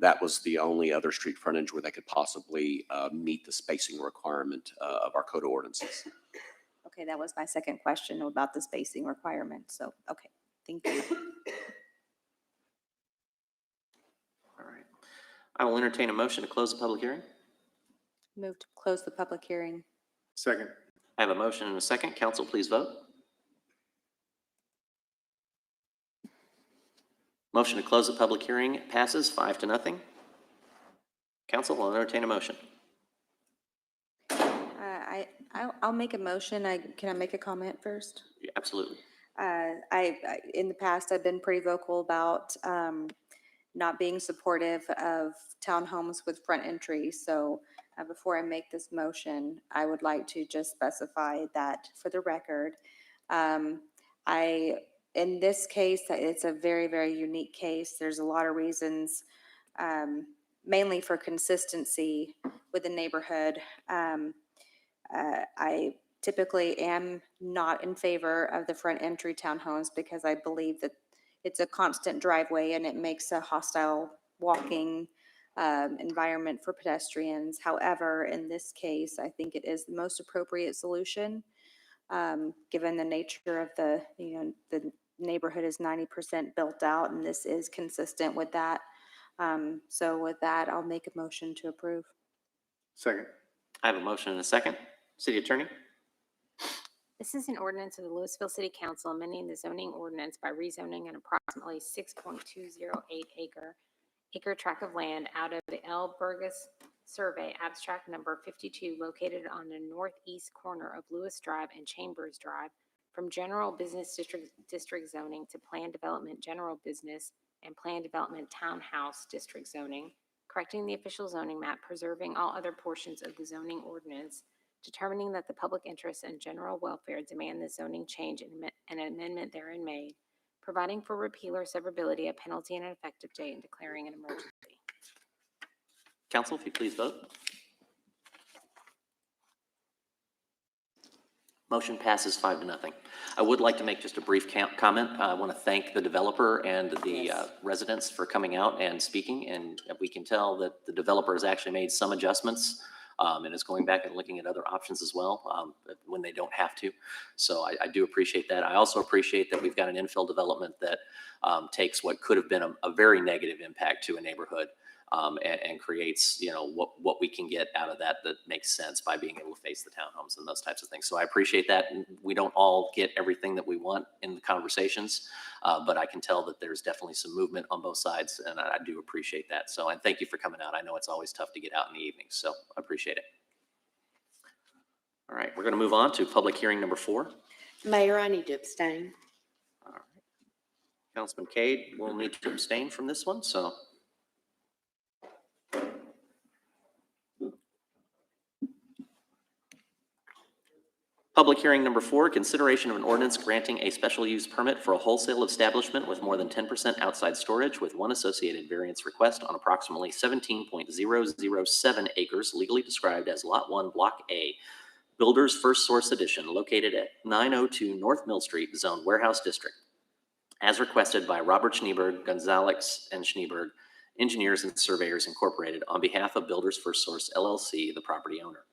Speaker 5: that was the only other street frontage where they could possibly meet the spacing requirement of our code of ordinances.
Speaker 9: Okay, that was my second question about the spacing requirement. So, okay, thank you.
Speaker 1: I will entertain a motion to close the public hearing.
Speaker 9: Move to close the public hearing.
Speaker 2: Second.
Speaker 1: I have a motion and a second. Council, please vote. Motion to close the public hearing passes 5-0. Council will entertain a motion.
Speaker 9: I'll make a motion. Can I make a comment first?
Speaker 1: Yeah, absolutely.
Speaker 9: In the past, I've been pretty vocal about not being supportive of townhomes with front entry. So before I make this motion, I would like to just specify that for the record. In this case, it's a very, very unique case. There's a lot of reasons, mainly for consistency with the neighborhood. I typically am not in favor of the front entry townhomes because I believe that it's a constant driveway and it makes a hostile walking environment for pedestrians. However, in this case, I think it is the most appropriate solution, given the nature of the neighborhood is 90% built out, and this is consistent with that. So with that, I'll make a motion to approve.
Speaker 2: Second.
Speaker 1: I have a motion and a second. City Attorney?
Speaker 8: This is an ordinance of the Louisville City Council amending the zoning ordinance by rezoning an approximately 6.208 acre tract of land out of the L. Burgess Survey Abstract Number 52 located on the northeast corner of Lewis Drive and Chambers Drive from General Business District zoning to Plan Development General Business and Plan Development Townhouse District zoning, correcting the official zoning map, preserving all other portions of the zoning ordinance, determining that the public interest and general welfare demand the zoning change and an amendment therein made, providing for repeal or severability, a penalty, and an effective date, and declaring an emergency.
Speaker 1: Council, if you please vote. Motion passes 5-0. I would like to make just a brief comment. I want to thank the developer and the residents for coming out and speaking. And we can tell that the developer has actually made some adjustments and is going back and looking at other options as well when they don't have to. So I do appreciate that. I also appreciate that we've got an infill development that takes what could have been a very negative impact to a neighborhood and creates, what we can get out of that makes sense by being able to face the townhomes and those types of things. So I appreciate that. And we don't all get everything that we want in the conversations, but I can tell that there's definitely some movement on both sides, and I do appreciate that. So, and thank you for coming out. I know it's always tough to get out in the evenings, so I appreciate it. All right, we're going to move on to public hearing number 4.
Speaker 14: Mayor, I need to abstain.
Speaker 1: All right. Councilman Cade will need to abstain from this one, so. Public hearing number 4, consideration of an ordinance granting a special use permit for a wholesale establishment with more than 10% outside storage with one associated variance request on approximately 17.007 acres legally described as Lot 1, Block A, Builders First Source Edition, located at 902 North Mill Street, Zone Warehouse District, as requested by Robert Schneeberg, Gonzalez and Schneeberg, Engineers and Surveyors Incorporated, on behalf of Builders First Source LLC, the property owner.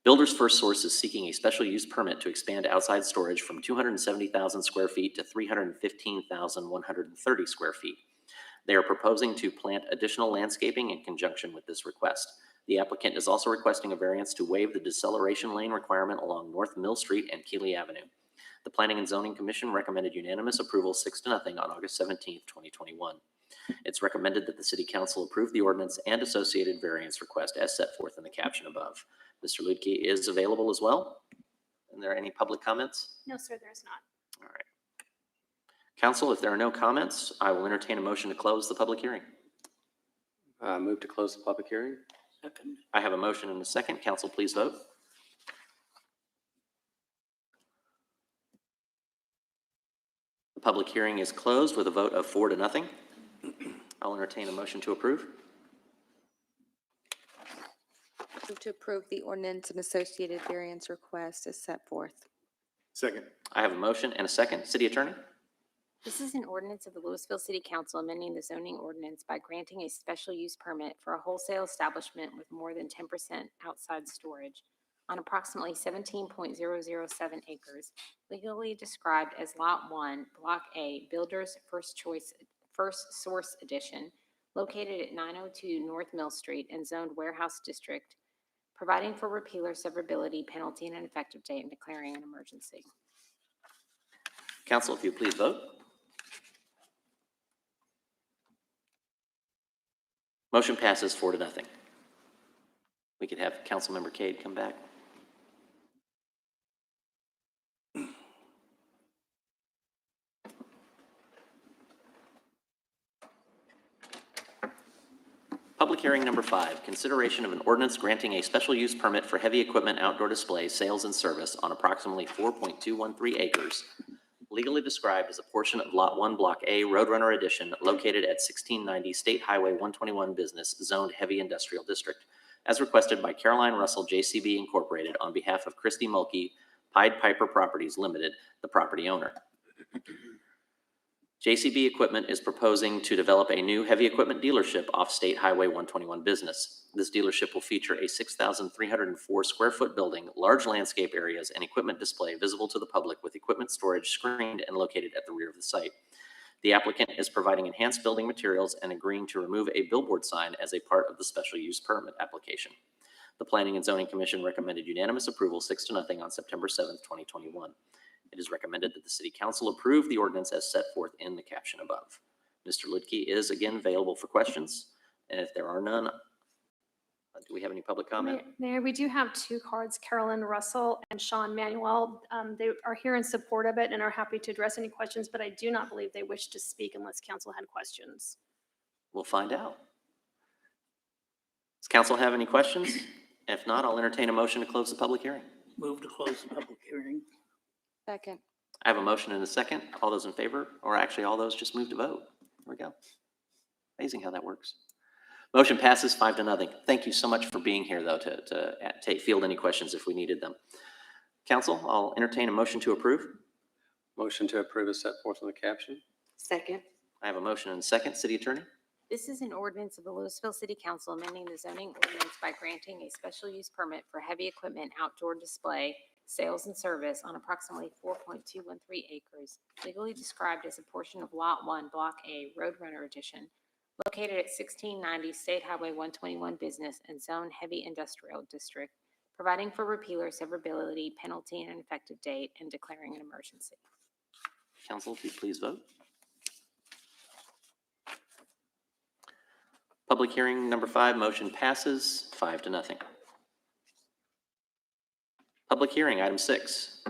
Speaker 1: Builders First Source is seeking a special use permit to expand outside storage from 270,000 square feet to 315,130 square feet. They are proposing to plant additional landscaping in conjunction with this request. The applicant is also requesting a variance to waive the deceleration lane requirement along North Mill Street and Keeley Avenue. The Planning and Zoning Commission recommended unanimous approval 6-0 on August 17, 2021. It's recommended that the City Council approve the ordinance and associated variance request as set forth in the caption above. Mr. Ludke is available as well. Are there any public comments?
Speaker 3: No, sir, there is not.
Speaker 1: All right. Council, if there are no comments, I will entertain a motion to close the public hearing.
Speaker 10: Move to close the public hearing.
Speaker 14: Second.
Speaker 1: I have a motion and a second. Council, please vote. The public hearing is closed with a vote of 4-0. I'll entertain a motion to approve.
Speaker 9: Move to approve the ordinance and associated variance request as set forth.
Speaker 2: Second.
Speaker 1: I have a motion and a second. City Attorney?
Speaker 8: This is an ordinance of the Louisville City Council amending the zoning ordinance by granting a special use permit for a wholesale establishment with more than 10% outside storage on approximately 17.007 acres, legally described as Lot 1, Block A, Builders First Source Edition, located at 902 North Mill Street and zoned warehouse district, providing for repeal or severability, penalty, and an effective date, and declaring an emergency.
Speaker 1: Council, if you please vote. Motion passes 4-0. We could have Councilmember Cade come back. Public hearing number 5, consideration of an ordinance granting a special use permit for heavy equipment outdoor display, sales, and service on approximately 4.213 acres, legally described as a portion of Lot 1, Block A, Roadrunner Edition, located at 1690 State Highway 121 Business, zoned heavy industrial district, as requested by Caroline Russell, JCB Incorporated, on behalf of Christy Mulkey, Pied Piper Properties Limited, the property owner. JCB Equipment is proposing to develop a new heavy equipment dealership off State Highway 121 Business. This dealership will feature a 6,304 square foot building, large landscape areas, and equipment display visible to the public, with equipment storage screened and located at the rear of the site. The applicant is providing enhanced building materials and agreeing to remove a billboard sign as a part of the special use permit application. The Planning and Zoning Commission recommended unanimous approval 6-0 on September 7th, 2021. It is recommended that the City Council approve the ordinance as set forth in the caption above. Mr. Lidke is again available for questions, and if there are none, do we have any public comment?
Speaker 15: Mayor, we do have 2 cards, Carolyn Russell and Sean Manuel. They are here in support of it and are happy to address any questions, but I do not believe they wish to speak unless council had questions.
Speaker 1: We'll find out. Does council have any questions? If not, I'll entertain a motion to close the public hearing.
Speaker 14: Move to close the public hearing.
Speaker 9: Second.
Speaker 1: I have a motion and a second. All those in favor, or actually all those, just move to vote. There we go. Amazing how that works. Motion passes 5-0. Thank you so much for being here, though, to field any questions if we needed them. Council, I'll entertain a motion to approve.
Speaker 10: Motion to approve is set forth in the caption.
Speaker 14: Second.
Speaker 1: I have a motion and a second. City Attorney?
Speaker 8: This is an ordinance of the Louisville City Council amending the zoning ordinance by granting a special use permit for heavy equipment outdoor display, sales, and service on approximately 4.213 acres, legally described as a portion of Lot 1, Block A, Roadrunner Edition, located at 1690 State Highway 121 Business and Zone Heavy Industrial District, providing for repeal or severability, penalty, and an effective date, and declaring an emergency.
Speaker 1: Council, if you please vote. Public hearing number 5, motion passes 5-0. Public hearing, item 6.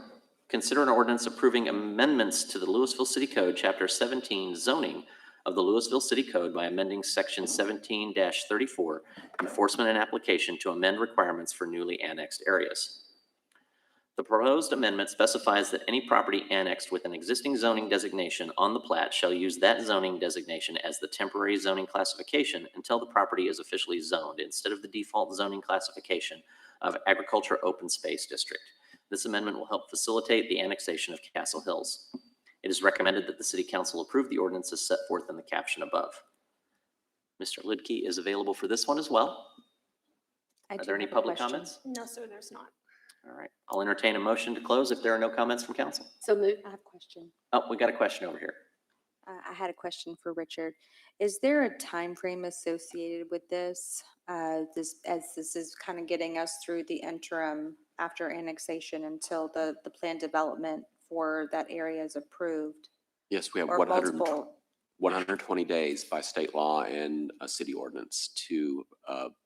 Speaker 1: Consider an ordinance approving amendments to the Louisville City Code, Chapter 17, zoning of the Louisville City Code by amending Section 17-34, enforcement and application to amend requirements for newly annexed areas. The proposed amendment specifies that any property annexed with an existing zoning designation on the plat shall use that zoning designation as the temporary zoning classification until the property is officially zoned instead of the default zoning classification of Agriculture Open Space District. This amendment will help facilitate the annexation of Castle Hills. It is recommended that the City Council approve the ordinance as set forth in the caption above. Mr. Lidke is available for this one as well. Are there any public comments?
Speaker 15: No, sir, there's not.
Speaker 1: All right, I'll entertain a motion to close if there are no comments from council.
Speaker 14: So move.
Speaker 9: I have a question.
Speaker 1: Oh, we got a question over here.
Speaker 9: I had a question for Richard. Is there a time frame associated with this? As this is kind of getting us through the interim after annexation until the planned development for that area is approved?
Speaker 5: Yes, we have
Speaker 9: Or
Speaker 5: 120 days by state law and a city ordinance to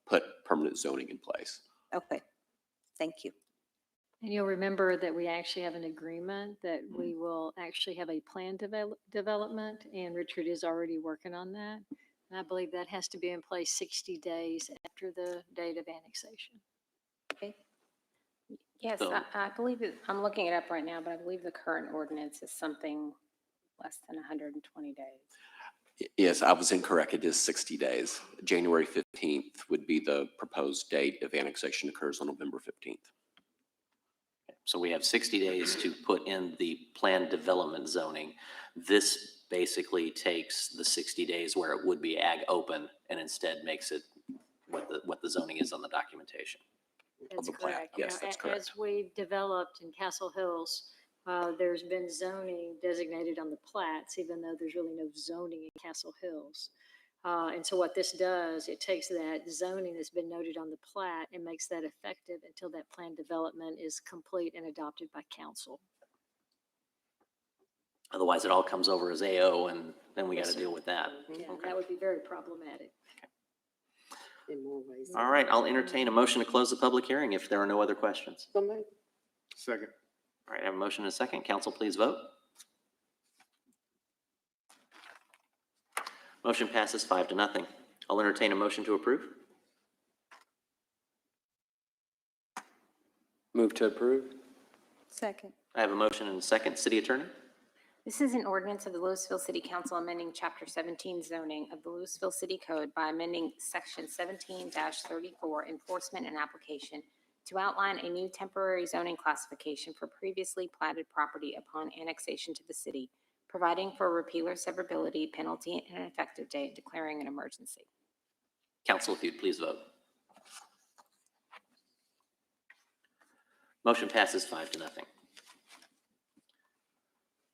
Speaker 5: put permanent zoning in place.
Speaker 9: Okay, thank you.
Speaker 4: And you'll remember that we actually have an agreement that we will actually have a planned development, and Richard is already working on that. And I believe that has to be in place 60 days after the date of annexation.
Speaker 9: Okay.
Speaker 8: Yes,
Speaker 1: So-
Speaker 8: I believe it, I'm looking it up right now, but I believe the current ordinance is something less than 120 days.
Speaker 5: Yes, I was incorrect. It is 60 days. January 15th would be the proposed date if annexation occurs on November 15th.
Speaker 1: So we have 60 days to put in the planned development zoning. This basically takes the 60 days where it would be ag open and instead makes it what the zoning is on the documentation.
Speaker 4: That's
Speaker 5: the plat.
Speaker 4: correct.
Speaker 5: Yes, that's correct.
Speaker 4: As we've developed in Castle Hills, there's been zoning designated on the plats, even though there's really no zoning in Castle Hills. And so what this does, it takes that zoning that's been noted on the plat and makes that effective until that plan development is complete and adopted by council.
Speaker 1: Otherwise, it all comes over as AO, and then we got
Speaker 4: Yes,
Speaker 1: to
Speaker 4: sir.
Speaker 1: deal with that.
Speaker 4: Yeah, that would be very problematic.
Speaker 14: In more ways.
Speaker 1: All right, I'll entertain a motion to close the public hearing if there are no other questions.
Speaker 14: So moved.
Speaker 2: Second.
Speaker 1: All right, I have a motion and a second. Council, please vote. Motion passes 5-0. I'll entertain a motion to approve.
Speaker 10: Move to approve.
Speaker 9: Second.
Speaker 1: I have a motion and a second. City Attorney?
Speaker 8: This is an ordinance of the Louisville City Council amending Chapter 17 zoning of the Louisville City Code by amending Section 17-34 enforcement and application to outline a new temporary zoning classification for previously platted property upon annexation to the city, providing for repeal or severability, penalty, and an effective date, declaring an emergency.
Speaker 1: Council, if you'd please vote. Motion passes 5-0.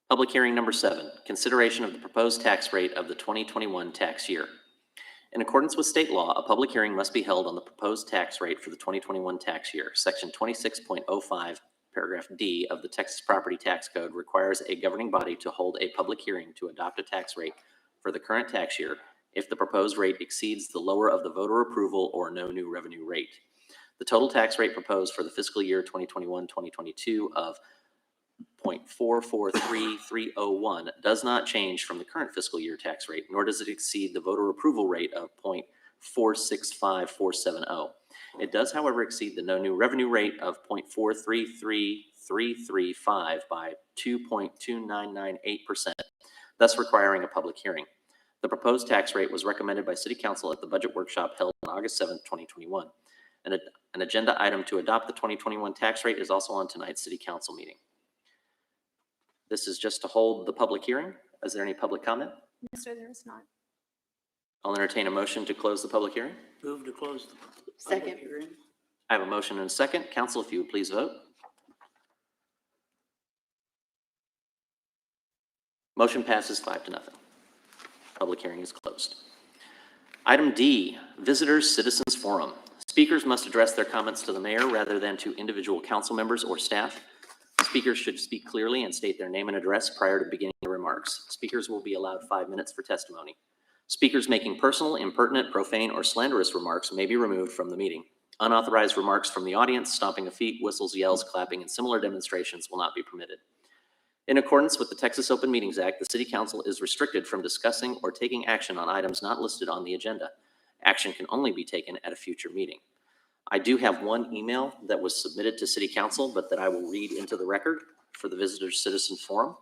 Speaker 1: Public hearing number 7, consideration of the proposed tax rate of the 2021 tax year. In accordance with state law, a public hearing must be held on the proposed tax rate for the 2021 tax year. Section 26.05, paragraph D of the Texas Property Tax Code requires a governing body to hold a public hearing to adopt a tax rate for the current tax year if the proposed rate exceeds the lower of the voter approval or no new revenue rate. The total tax rate proposed for the fiscal year 2021-2022 of 0.443301 does not change from the current fiscal year tax rate, nor does it exceed the voter approval rate of 0.465470. It does, however, exceed the no new revenue rate of 0.433335 by 2.2998%, thus requiring a public hearing. The proposed tax rate was recommended by City Council at the budget workshop held on August 7th, 2021. An agenda item to adopt the 2021 tax rate is also on tonight's City Council meeting. This is just to hold the public hearing. Is there any public comment?
Speaker 15: No, sir, there is not.
Speaker 1: I'll entertain a motion to close the public hearing.
Speaker 14: Move to close the
Speaker 3: Second.
Speaker 14: public hearing.
Speaker 1: I have a motion and a second. Council, if you would please vote. Motion passes 5-0. Public hearing is closed. Item D, Visitors Citizens Forum. Speakers must address their comments to the mayor rather than to individual council members or staff. Speakers should speak clearly and state their name and address prior to beginning their remarks. Speakers will be allowed 5 minutes for testimony. Speakers making personal, impertinent, profane, or slanderous remarks may be removed from the meeting. Unauthorized remarks from the audience, stomping of feet, whistles, yells, clapping, and similar demonstrations will not be permitted. In accordance with the Texas Open Meetings Act, the City Council is restricted from discussing or taking action on items not listed on the agenda. Action can only be taken at a future meeting. I do have one email that was submitted to City Council, but that I will read into the record for the Visitors Citizen Forum.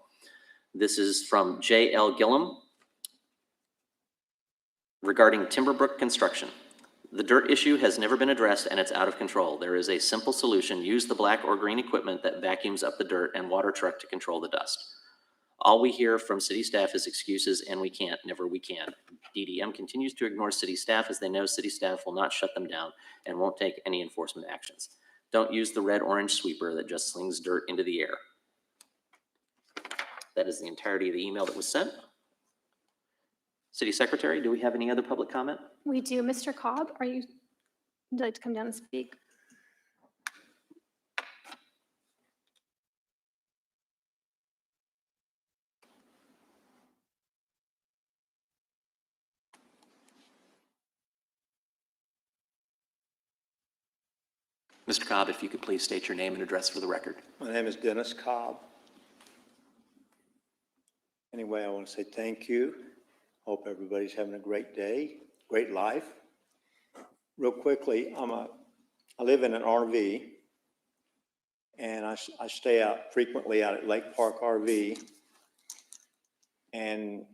Speaker 1: This is from J.L. Gillum regarding Timberbrook construction. The dirt issue has never been addressed and it's out of control. There is a simple solution. Use the black or green equipment that vacuums up the dirt and water truck to control the dust. All we hear from city staff is excuses and we can't, never we can. DDM continues to ignore city staff as they know city staff will not shut them down and won't take any enforcement actions. Don't use the red-orange sweeper that just slings dirt into the air. That is the entirety of the email that was sent. City Secretary, do we have any other public comment?
Speaker 15: We do. Mr. Cobb, would you like to come down and speak?
Speaker 1: Mr. Cobb, if you could please state your name and address for the record.
Speaker 16: My name is Dennis Cobb. Anyway, I want to say thank you. Hope everybody's having a great day, great life. Real quickly, I live in an RV, and I stay out frequently out at Lake Park RV. And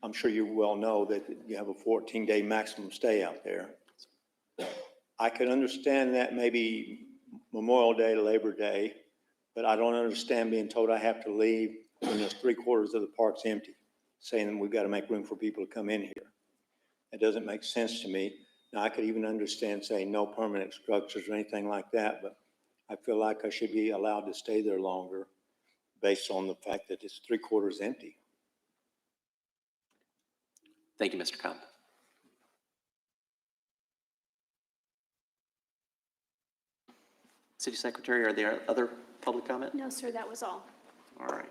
Speaker 16: I'm sure you well know that you have a 14-day maximum stay out there. I can understand that maybe Memorial Day, Labor Day, but I don't understand being told I have to leave when there's 3/4 of the park's empty, saying we've got to make room for people to come in here. It doesn't make sense to me. Now, I could even understand saying no permanent structures or anything like that, but I feel like I should be allowed to stay there longer based on the fact that it's 3/4 empty.
Speaker 1: Thank you, Mr. Cobb. City Secretary, are there other public comment?
Speaker 15: No, sir, that was all.
Speaker 1: All right.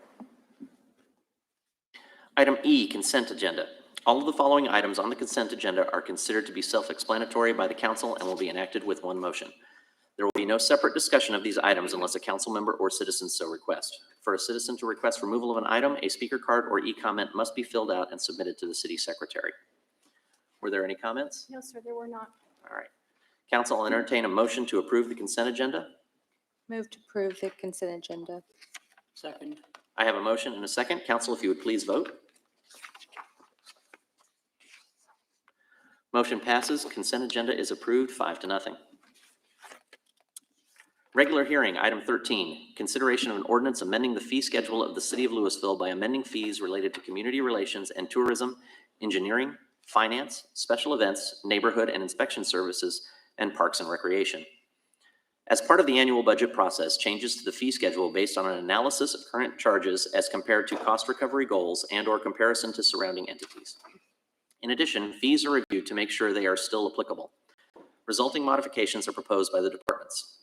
Speaker 1: Item E, consent agenda. All of the following items on the consent agenda are considered to be self-explanatory by the council and will be enacted with one motion. There will be no separate discussion of these items unless a council member or citizen so requests. For a citizen to request removal of an item, a speaker card or e-comment must be filled out and submitted to the city secretary. Were there any comments?
Speaker 15: No, sir, there were not.
Speaker 1: All right. Council will entertain a motion to approve the consent agenda.
Speaker 9: Move to approve the consent agenda.
Speaker 14: Second.
Speaker 1: I have a motion and a second. Council, if you would please vote. Motion passes. Consent agenda is approved 5-0. Regular hearing, item 13, consideration of an ordinance amending the fee schedule of the city of Louisville by amending fees related to community relations and tourism, engineering, finance, special events, neighborhood and inspection services, and parks and recreation. As part of the annual budget process, changes to the fee schedule based on an analysis of current charges as compared to cost recovery goals and/or comparison to surrounding entities. In addition, fees are reviewed to make sure they are still applicable. Resulting modifications are proposed by the departments.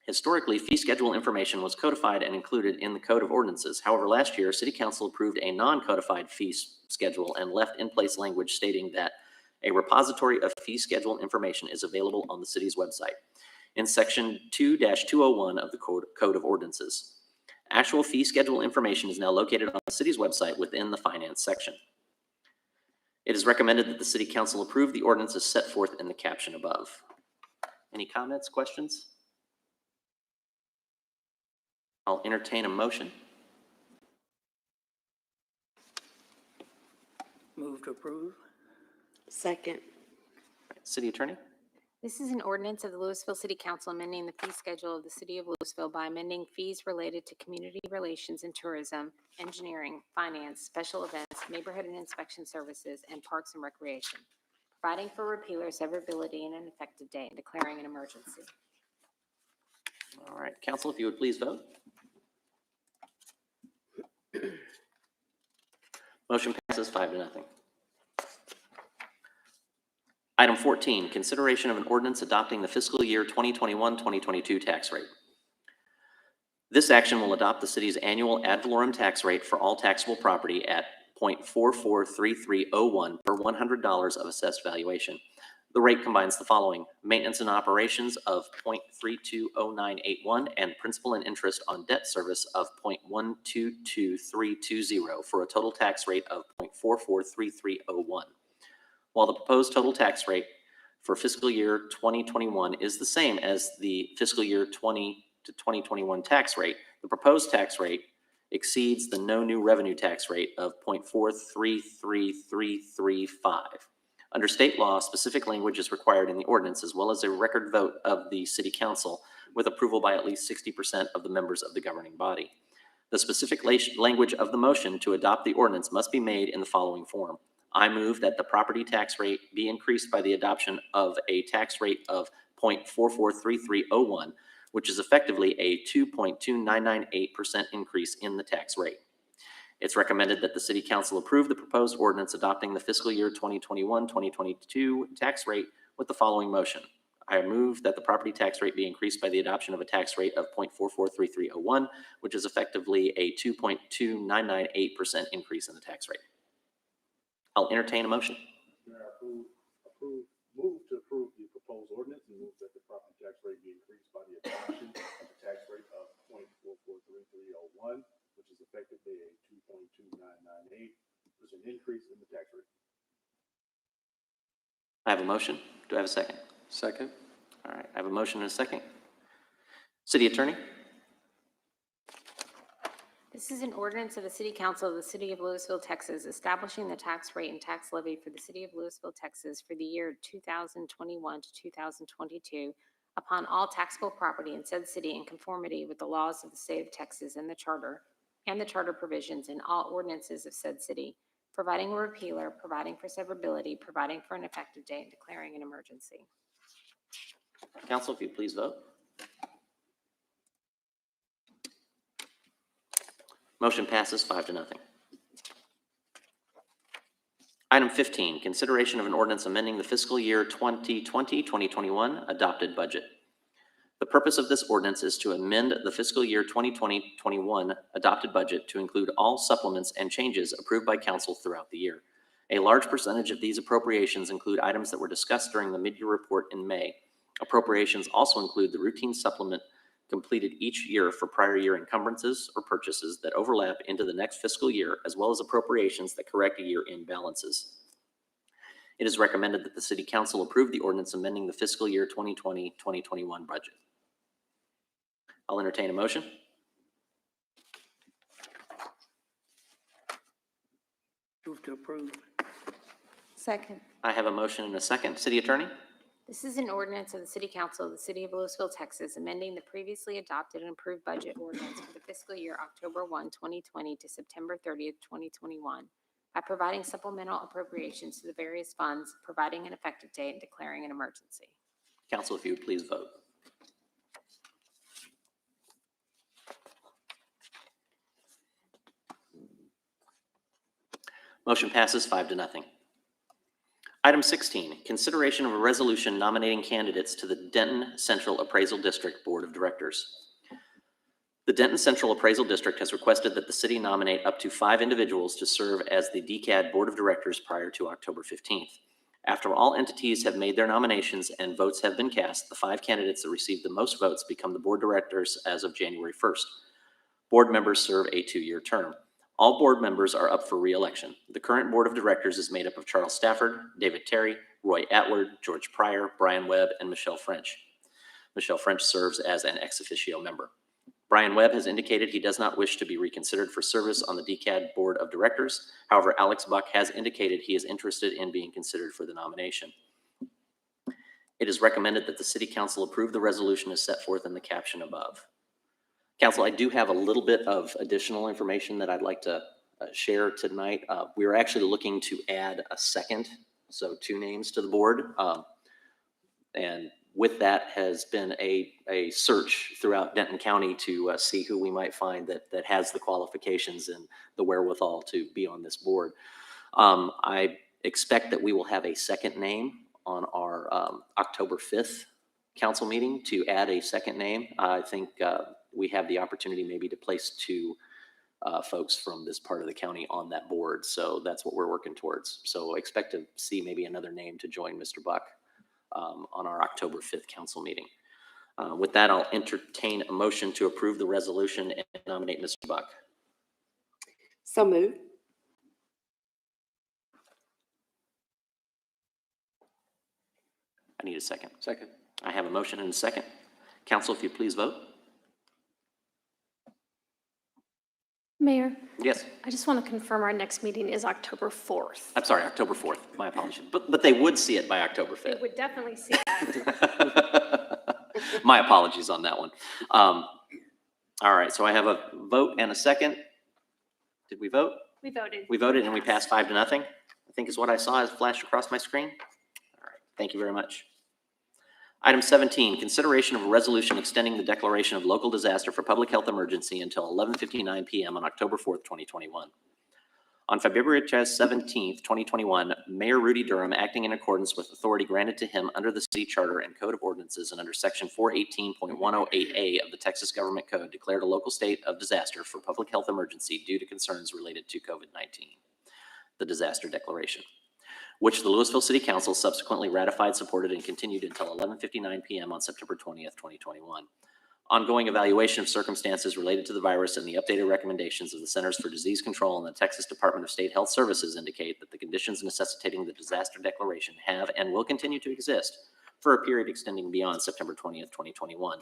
Speaker 1: Historically, fee schedule information was codified and included in the Code of Ordinances. However, last year, City Council approved a non-codified fee schedule and left in place language stating that a repository of fee schedule information is available on the city's website in Section 2-201 of the Code of Ordinances. Actual fee schedule information is now located on the city's website within the finance section. It is recommended that the City Council approve the ordinances set forth in the caption above. Any comments, questions? I'll entertain a motion.
Speaker 14: Move to approve. Second.
Speaker 1: City Attorney?
Speaker 8: This is an ordinance of the Louisville City Council amending the fee schedule of the city of Louisville by amending fees related to community relations and tourism, engineering, finance, special events, neighborhood and inspection services, and parks and recreation, providing for repeal or severability and an effective date, and declaring an emergency.
Speaker 1: All right, council, if you would please vote. Motion passes 5-0. Item 14, consideration of an ordinance adopting the fiscal year 2021-2022 tax rate. This action will adopt the city's annual ad valorem tax rate for all taxable property at 0.443301 per $100 of assessed valuation. The rate combines the following: maintenance and operations of 0.320981 and principal and interest on debt service of 0.122320 for a total tax rate of 0.443301. While the proposed total tax rate for fiscal year 2021 is the same as the fiscal year 20 to 2021 tax rate, the proposed tax rate exceeds the no new revenue tax rate of 0.433335. Under state law, specific language is required in the ordinance as well as a record vote of the city council with approval by at least 60% of the members of the governing body. The specific language of the motion to adopt the ordinance must be made in the following form. I move that the property tax rate be increased by the adoption of a tax rate of 0.443301, which is effectively a 2.2998% increase in the tax rate. It's recommended that the City Council approve the proposed ordinance adopting the fiscal year 2021-2022 tax rate with the following motion. I move that the property tax rate be increased by the adoption of a tax rate of 0.443301, which is effectively a 2.2998% increase in the tax rate. I'll entertain a motion.
Speaker 2: Mayor, move to approve the proposed ordinance and move that the property tax rate be increased by the adoption of the tax rate of 0.443301, which is effectively a 2.2998% increase in the tax rate.
Speaker 1: I have a motion. Do I have a second?
Speaker 10: Second.
Speaker 1: All right, I have a motion and a second. City Attorney?
Speaker 8: This is an ordinance of the City Council of the City of Louisville, Texas, establishing the tax rate and tax levy for the City of Louisville, Texas for the year 2021 to 2022 upon all taxable property in said city in conformity with the laws of the state of Texas and the charter provisions in all ordinances of said city, providing a repealer, providing for severability, providing for an effective date, and declaring an emergency.
Speaker 1: Council, if you please vote. Motion passes 5-0. Item 15, consideration of an ordinance amending the fiscal year 2020-2021 adopted budget. The purpose of this ordinance is to amend the fiscal year 2020-21 adopted budget to include all supplements and changes approved by council throughout the year. A large percentage of these appropriations include items that were discussed during the mid-year report in May. Appropriations also include the routine supplement completed each year for prior year encumbrances or purchases that overlap into the next fiscal year, as well as appropriations that correct a year imbalances. It is recommended that the City Council approve the ordinance amending the fiscal year 2020-2021 budget. I'll entertain a motion.
Speaker 14: Move to approve.
Speaker 9: Second.
Speaker 1: I have a motion and a second. City Attorney?
Speaker 8: This is an ordinance of the City Council of the City of Louisville, Texas, amending the previously adopted and approved budget ordinance for the fiscal year October 1, 2020 to September 30th, 2021, by providing supplemental appropriations to the various funds, providing an effective date, and declaring an emergency.
Speaker 1: Council, if you would please vote. Motion passes 5-0. Item 16, consideration of a resolution nominating candidates to the Denton Central Appraisal District Board of Directors. The Denton Central Appraisal District has requested that the city nominate up to 5 individuals to serve as the DCAD Board of Directors prior to October 15th. After all entities have made their nominations and votes have been cast, the 5 candidates that receive the most votes become the board directors as of January 1st. Board members serve a 2-year term. All board members are up for re-election. The current board of directors is made up of Charles Stafford, David Terry, Roy Atward, George Pryor, Brian Webb, and Michelle French. Michelle French serves as an ex officio member. Brian Webb has indicated he does not wish to be reconsidered for service on the DCAD board of directors. However, Alex Buck has indicated he is interested in being considered for the nomination. It is recommended that the city council approve the resolution as set forth in the caption above. Council, I do have a little bit of additional information that I'd like to share tonight. We are actually looking to add a second, so 2 names to the board. And with that has been a search throughout Denton County to see who we might find that has the qualifications and the wherewithal to be on this board. I expect that we will have a second name on our October 5th council meeting to add a second name. I think we have the opportunity maybe to place 2 folks from this part of the county on that board. So that's what we're working towards. So expect to see maybe another name to join Mr. Buck on our October 5th council meeting. With that, I'll entertain a motion to approve the resolution and nominate Mr. Buck.
Speaker 14: So moved.
Speaker 1: I need a second.
Speaker 10: Second.
Speaker 1: I have a motion and a second. Council, if you please vote.
Speaker 15: Mayor,
Speaker 1: Yes.
Speaker 15: I just want to confirm our next meeting is October 4th.
Speaker 1: I'm sorry, October 4th. My apologies. But they would see it by October
Speaker 15: We
Speaker 1: 5th.
Speaker 15: would definitely see that.
Speaker 1: My apologies on that one. All right, so I have a vote and a second. Did we vote?
Speaker 15: We voted.
Speaker 1: We voted and we passed 5-0, I think is what I saw as flashed across my screen. All right, thank you very much. Item 17, consideration of a resolution extending the declaration of local disaster for public health emergency until 11:59 p.m. on October 4th, 2021. On February 17th, 2021, Mayor Rudy Durham, acting in accordance with authority granted to him under the city charter and code of ordinances and under section 418.108A of the Texas Government Code, declared a local state of disaster for public health emergency due to concerns related to COVID-19, the disaster declaration, which the Louisville City Council subsequently ratified, supported, and continued until 11:59 p.m. on September 20th, 2021. Ongoing evaluation of circumstances related to the virus and the updated recommendations of the Centers for Disease Control and the Texas Department of State Health Services indicate that the conditions necessitating the disaster declaration have and will continue to exist for a period extending beyond September 20th, 2021.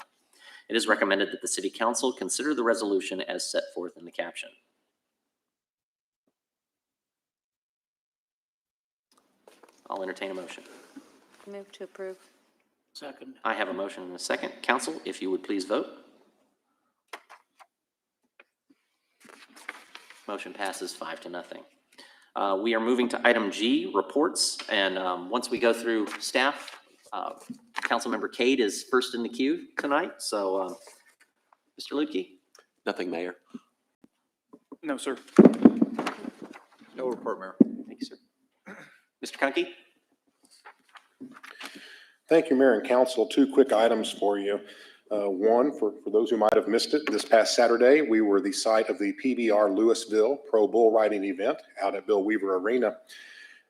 Speaker 1: It is recommended that the City Council consider the resolution as set forth in the caption. I'll entertain a motion.
Speaker 9: Move to approve.
Speaker 14: Second.
Speaker 1: I have a motion and a second. Council, if you would please vote. Motion passes 5-0. We are moving to item G, reports. And once we go through staff, Councilmember Cade is first in the queue tonight. So, Mr. Lutke?
Speaker 5: Nothing, Mayor.
Speaker 6: No, sir.
Speaker 17: No report, Mayor.
Speaker 1: Thank you, sir. Mr. Conkey?
Speaker 17: Thank you, Mayor and Council. Two quick items for you. One, for those who might have missed it, this past Saturday, we were the site of the PBR Louisville Pro Bull Riding event out at Bill Weaver Arena.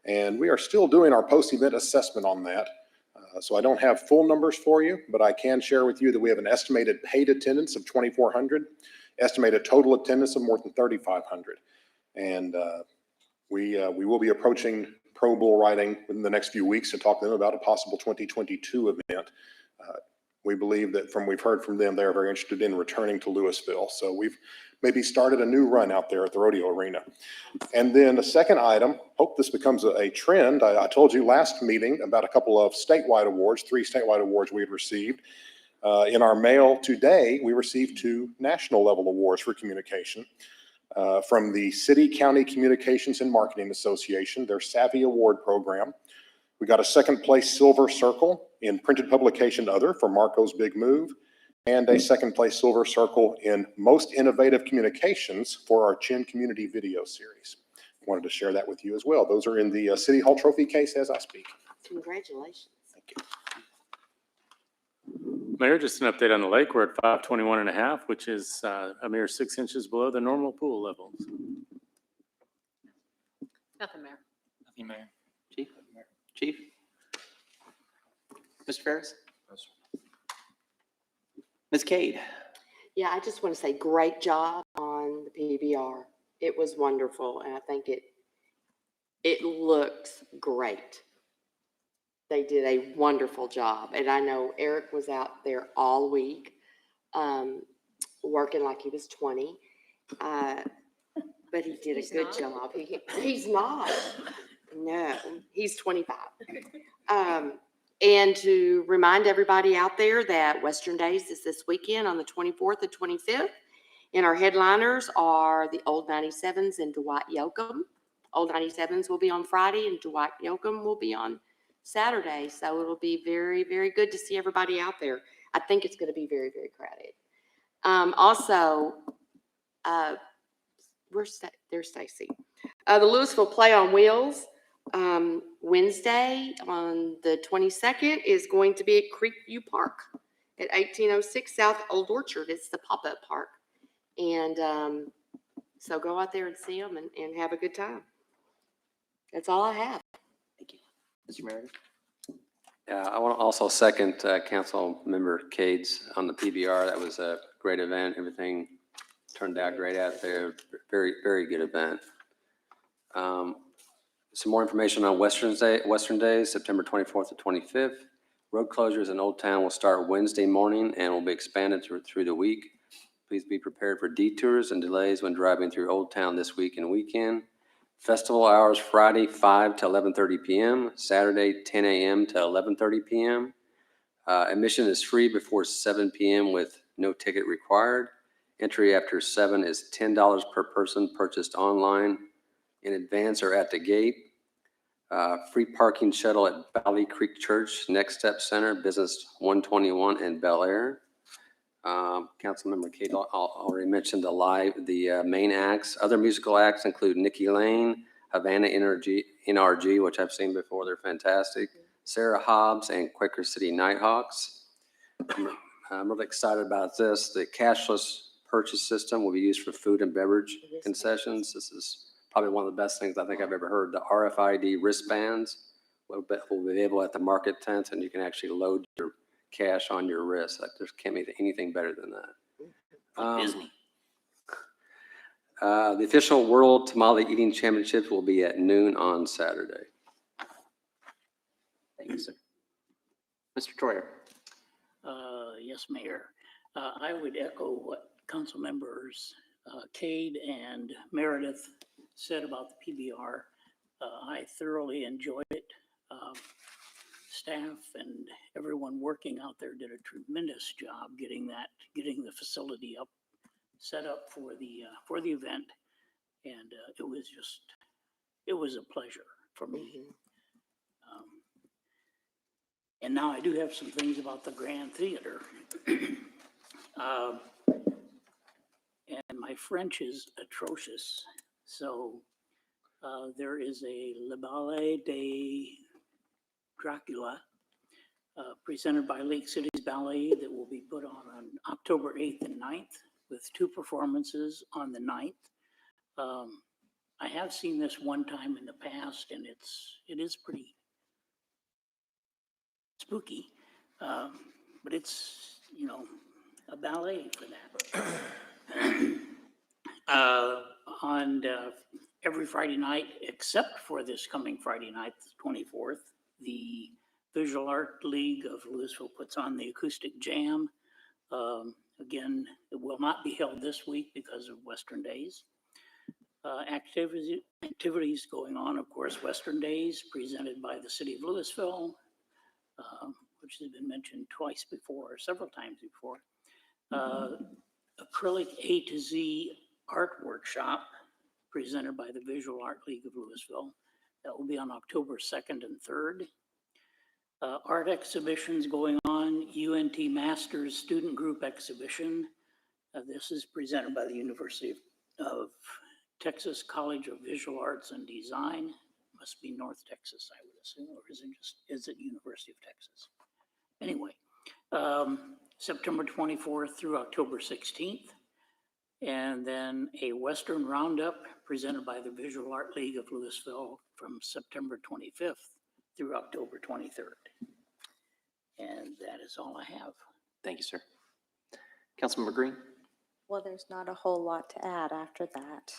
Speaker 17: And we are still doing our post-event assessment on that. So I don't have full numbers for you, but I can share with you that we have an estimated paid attendance of 2,400, estimated total attendance of more than 3,500. And we will be approaching Pro Bull Riding within the next few weeks to talk to them about a possible 2022 event. We believe that we've heard from them, they're very interested in returning to Louisville. So we've maybe started a new run out there at the rodeo arena. And then the second item, hope this becomes a trend. I told you last meeting about a couple of statewide awards, 3 statewide awards we had received. In our mail today, we received 2 national level awards for communication. From the City County Communications and Marketing Association, their Savvy Award program. We got a second place Silver Circle in printed publication other for Marco's Big Move, and a second place Silver Circle in Most Innovative Communications for our Chin Community Video Series. Wanted to share that with you as well. Those are in the City Hall trophy case as I speak.
Speaker 14: Congratulations.
Speaker 17: Thank you.
Speaker 6: Mayor, just an update on the lake. We're at 521.5, which is a mere 6 inches below the normal pool levels.
Speaker 8: Nothing, Mayor.
Speaker 1: Nothing, Mayor. Chief? Chief? Mr. Ferris? Ms. Cade?
Speaker 14: Yeah, I just want to say great job on the PBR. It was wonderful, and I think it looks great. They did a wonderful job, and I know Eric was out there all week, working like he was 20, but he did a good job. He's not. No, he's 25. And to remind everybody out there that Western Days is this weekend on the 24th and 25th. And our headliners are the Old 97s and Dwight Yoakam. Old 97s will be on Friday and Dwight Yoakam will be on Saturday. So it'll be very, very good to see everybody out there. I think it's going to be very, very crowded. Also, there's Stacy. The Louisville Play on Wheels. Wednesday on the 22nd is going to be at Creekview Park at 1806 South Old Orchard. It's the pop-up park. And so go out there and see them and have a good time. That's all I have.
Speaker 1: Thank you. Mr. Meredith?
Speaker 10: Yeah, I want to also second Council Member Cade's on the PBR. That was a great event. Everything turned out great out there. Very, very good event. Some more information on Western Days, September 24th to 25th. Road closures in Old Town will start Wednesday morning and will be expanded through the week. Please be prepared for detours and delays when driving through Old Town this week and weekend. Festival hours Friday 5 to 11:30 p.m., Saturday 10 a.m. to 11:30 p.m. Admission is free before 7 p.m. with no ticket required. Entry after 7 is $10 per person purchased online in advance or at the gate. Free parking shuttle at Valley Creek Church, Next Step Center, Business 121 in Bel Air. Councilmember Cade already mentioned the main acts. Other musical acts include Nikki Lane, Havana NRG, which I've seen before. They're fantastic. Sarah Hobbs and Quaker City Nighthawks. I'm really excited about this. The cashless purchase system will be used for food and beverage concessions. This is probably one of the best things I think I've ever heard. The RFID wristbands will be able at the market tent, and you can actually load your cash on your wrist. There can't be anything better than that.
Speaker 1: Disney.
Speaker 10: The official World Tamale Eating Championships will be at noon on Saturday.
Speaker 1: Thank you, sir. Mr. Troyer?
Speaker 18: Yes, Mayor. I would echo what Council Members Cade and Meredith said about the PBR. I thoroughly enjoyed it. Staff and everyone working out there did a tremendous job getting the facility set up for the event, and it was a pleasure for me. And now I do have some things about the Grand Theater. And my French is atrocious, so There is a Ballet De Dracula presented by Lake City's Ballet that will be put on October 8th and 9th with 2 performances on the 9th. I have seen this one time in the past, and it is pretty spooky, but it's, you know, a ballet for that. On every Friday night, except for this coming Friday night, the 24th, the Visual Art League of Louisville puts on the Acoustic Jam. Again, it will not be held this week because of Western Days. Activities going on, of course, Western Days presented by the City of Louisville, which has been mentioned twice before, several times before. Acrylic A to Z Art Workshop presented by the Visual Art League of Louisville. That will be on October 2nd and 3rd. Art exhibitions going on, UNT Masters Student Group Exhibition. This is presented by the University of Texas College of Visual Arts and Design. Must be North Texas, I would assume, or is it University of Texas? Anyway, September 24th through October 16th. And then a Western Roundup presented by the Visual Art League of Louisville from September 25th through October 23rd. And that is all I have.
Speaker 1: Thank you, sir. Councilmember Green?
Speaker 9: Well, there's not a whole lot to add after that.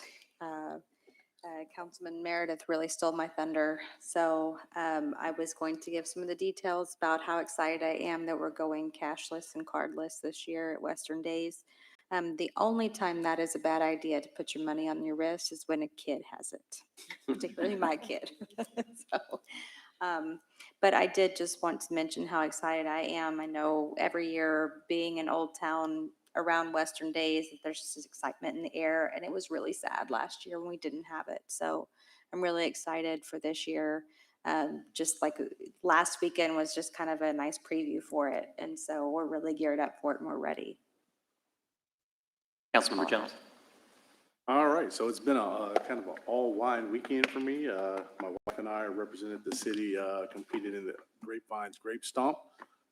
Speaker 9: Councilman Meredith really stole my thunder. So I was going to give some of the details about how excited I am that we're going cashless and cardless this year at Western Days. The only time that is a bad idea to put your money on your wrist is when a kid has it, particularly my kid. So, but I did just want to mention how excited I am. I know every year being in Old Town around Western Days, there's just excitement in the air, and it was really sad last year when we didn't have it. So I'm really excited for this year. Just like last weekend was just kind of a nice preview for it. And so we're really geared up for it and we're ready.
Speaker 1: Councilmember Jones?
Speaker 2: All right, so it's been a kind of an all-wine weekend for me. My wife and I represented the city, competed in the Grapevines Grape Stomp.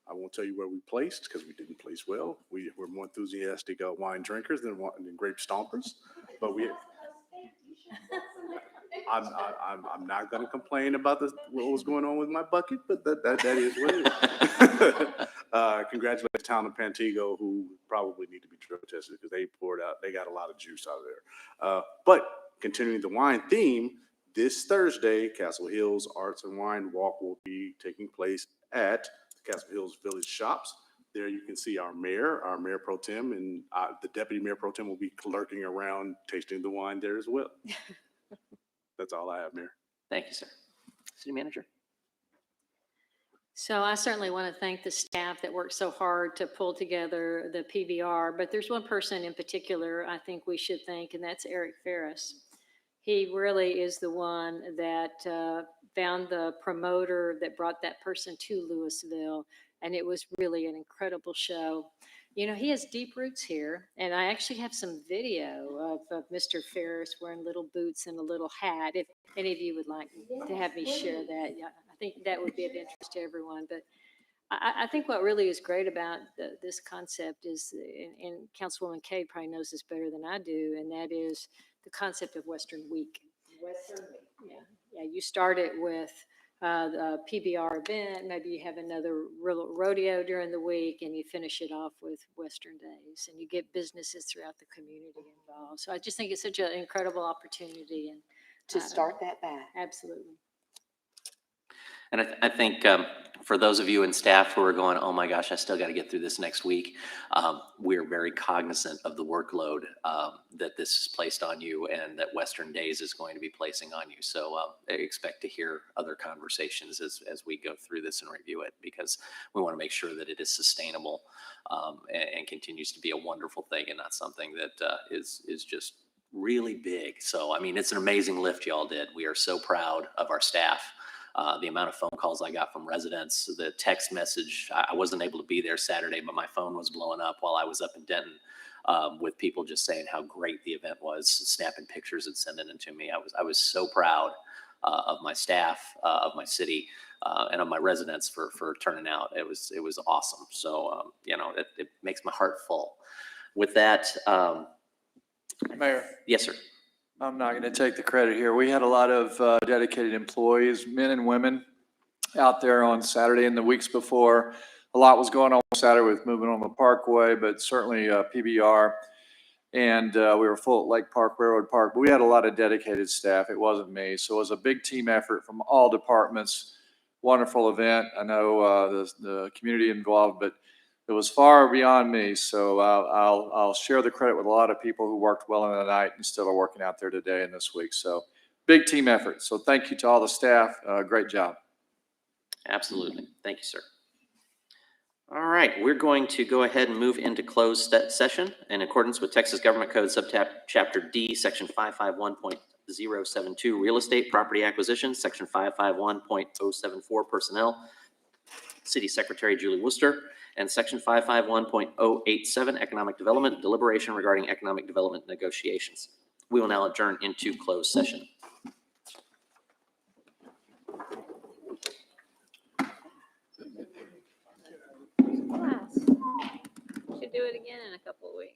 Speaker 2: I won't tell you where we placed because we didn't place well. We were more enthusiastic wine drinkers than grape stompers, but I'm not going to complain about what was going on with my bucket, but that is what it is. Congratulations to Town of Pantego, who probably need to be drug tested because they got a lot of juice out of there. But continuing the wine theme, this Thursday, Castle Hills Arts and Wine Walk will be taking place at the Castle Hills Village Shops. There you can see our mayor pro tem, and the deputy mayor pro tem will be lurking around tasting the wine there as well. That's all I have, Mayor.
Speaker 1: Thank you, sir. City Manager?
Speaker 4: So I certainly want to thank the staff that worked so hard to pull together the PBR, but there's one person in particular I think we should thank, and that's Eric Ferris. He really is the one that found the promoter that brought that person to Louisville, and it was really an incredible show. You know, he has deep roots here, and I actually have some video of Mr. Ferris wearing little boots and a little hat. If any of you would like to have me share that, yeah, I think that would be of interest to everyone. But I think what really is great about this concept is, and Councilwoman Kay probably knows this better than I do, and that is the concept of Western Week. Western Week. Yeah, you start it with the PBR event, maybe you have another rodeo during the week, and you finish it off with Western Days, and you get businesses throughout the community involved. So I just think it's such an incredible opportunity. And
Speaker 14: to start that back.
Speaker 4: Absolutely.
Speaker 1: And I think for those of you in staff who are going, oh my gosh, I still got to get through this next week, we're very cognizant of the workload that this is placed on you and that Western Days is going to be placing on you. So I expect to hear other conversations as we go through this and review it, because we want to make sure that it is sustainable and continues to be a wonderful thing and not something that is just really big. So, I mean, it's an amazing lift y'all did. We are so proud of our staff. The amount of phone calls I got from residents, the text message, I wasn't able to be there Saturday, but my phone was blowing up while I was up in Denton. with people just saying how great the event was, snapping pictures and sending them to me. I was so proud of my staff, of my city, and of my residents for turning out. It was awesome. So, it makes my heart full. With that,
Speaker 19: Mayor,
Speaker 1: yes, sir.
Speaker 19: I'm not going to take the credit here. We had a lot of dedicated employees, men and women, out there on Saturday and the weeks before. A lot was going on Saturday with moving on the Parkway, but certainly PBR. And we were full at Lake Park, Railroad Park. But we had a lot of dedicated staff. It wasn't me. So it was a big team effort from all departments. Wonderful event. I know the community involved, but it was far beyond me. So I'll share the credit with a lot of people who worked well in the night and still are working out there today and this week. So big team effort. So thank you to all the staff. Great job.
Speaker 1: Absolutely. Thank you, sir. All right, we're going to go ahead and move into closed session in accordance with Texas Government Code Chapter D, Section 551.072, Real Estate Property Acquisition, Section 551.074, Personnel, City Secretary Julie Worcester, and Section 551.087, Economic Development, Deliberation regarding economic development negotiations. We will now adjourn into closed session.
Speaker 4: Class. Should do it again in a couple of weeks.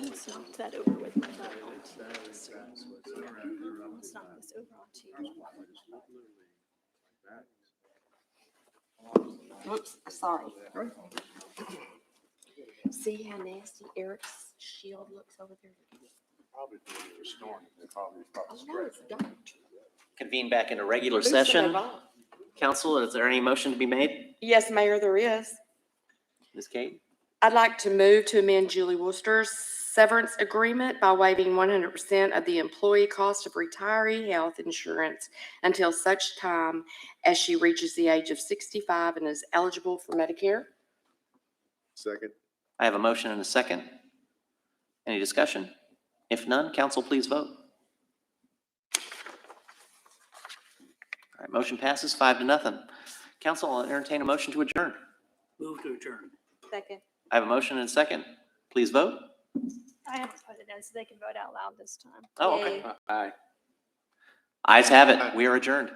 Speaker 15: Let's knock that over with. Let's knock this over onto you.
Speaker 14: Oops, sorry. See how nasty Eric's shield looks over there?
Speaker 2: Probably because they were snoring. They probably
Speaker 14: Oh, no, it's dark.
Speaker 1: Convene back into regular
Speaker 14: Loosen it
Speaker 1: session.
Speaker 14: up.
Speaker 1: Council, is there any motion to be made?
Speaker 14: Yes, Mayor, there is.
Speaker 1: Ms. Kate?
Speaker 14: I'd like to move to amend Julie Worcester's severance agreement by waiving 100% of the employee cost of retiree health insurance until such time as she reaches the age of 65 and is eligible for Medicare.
Speaker 2: Second.
Speaker 1: I have a motion and a second. Any discussion? If none, council, please vote. All right, motion passes 5-0. Council, I'll entertain a motion to adjourn.
Speaker 18: Move to adjourn.
Speaker 9: Second.
Speaker 1: I have a motion and a second. Please vote.
Speaker 15: I haven't put it in so they can vote out loud this time.
Speaker 1: Oh, okay.
Speaker 9: Yay.
Speaker 10: Aye.
Speaker 1: Ayes have it. We are adjourned.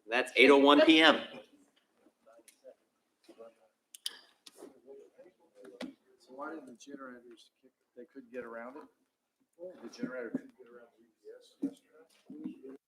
Speaker 1: That's 8:01 PM.
Speaker 19: So why didn't the generators, they couldn't get around it? The generator couldn't get around the UPS yesterday?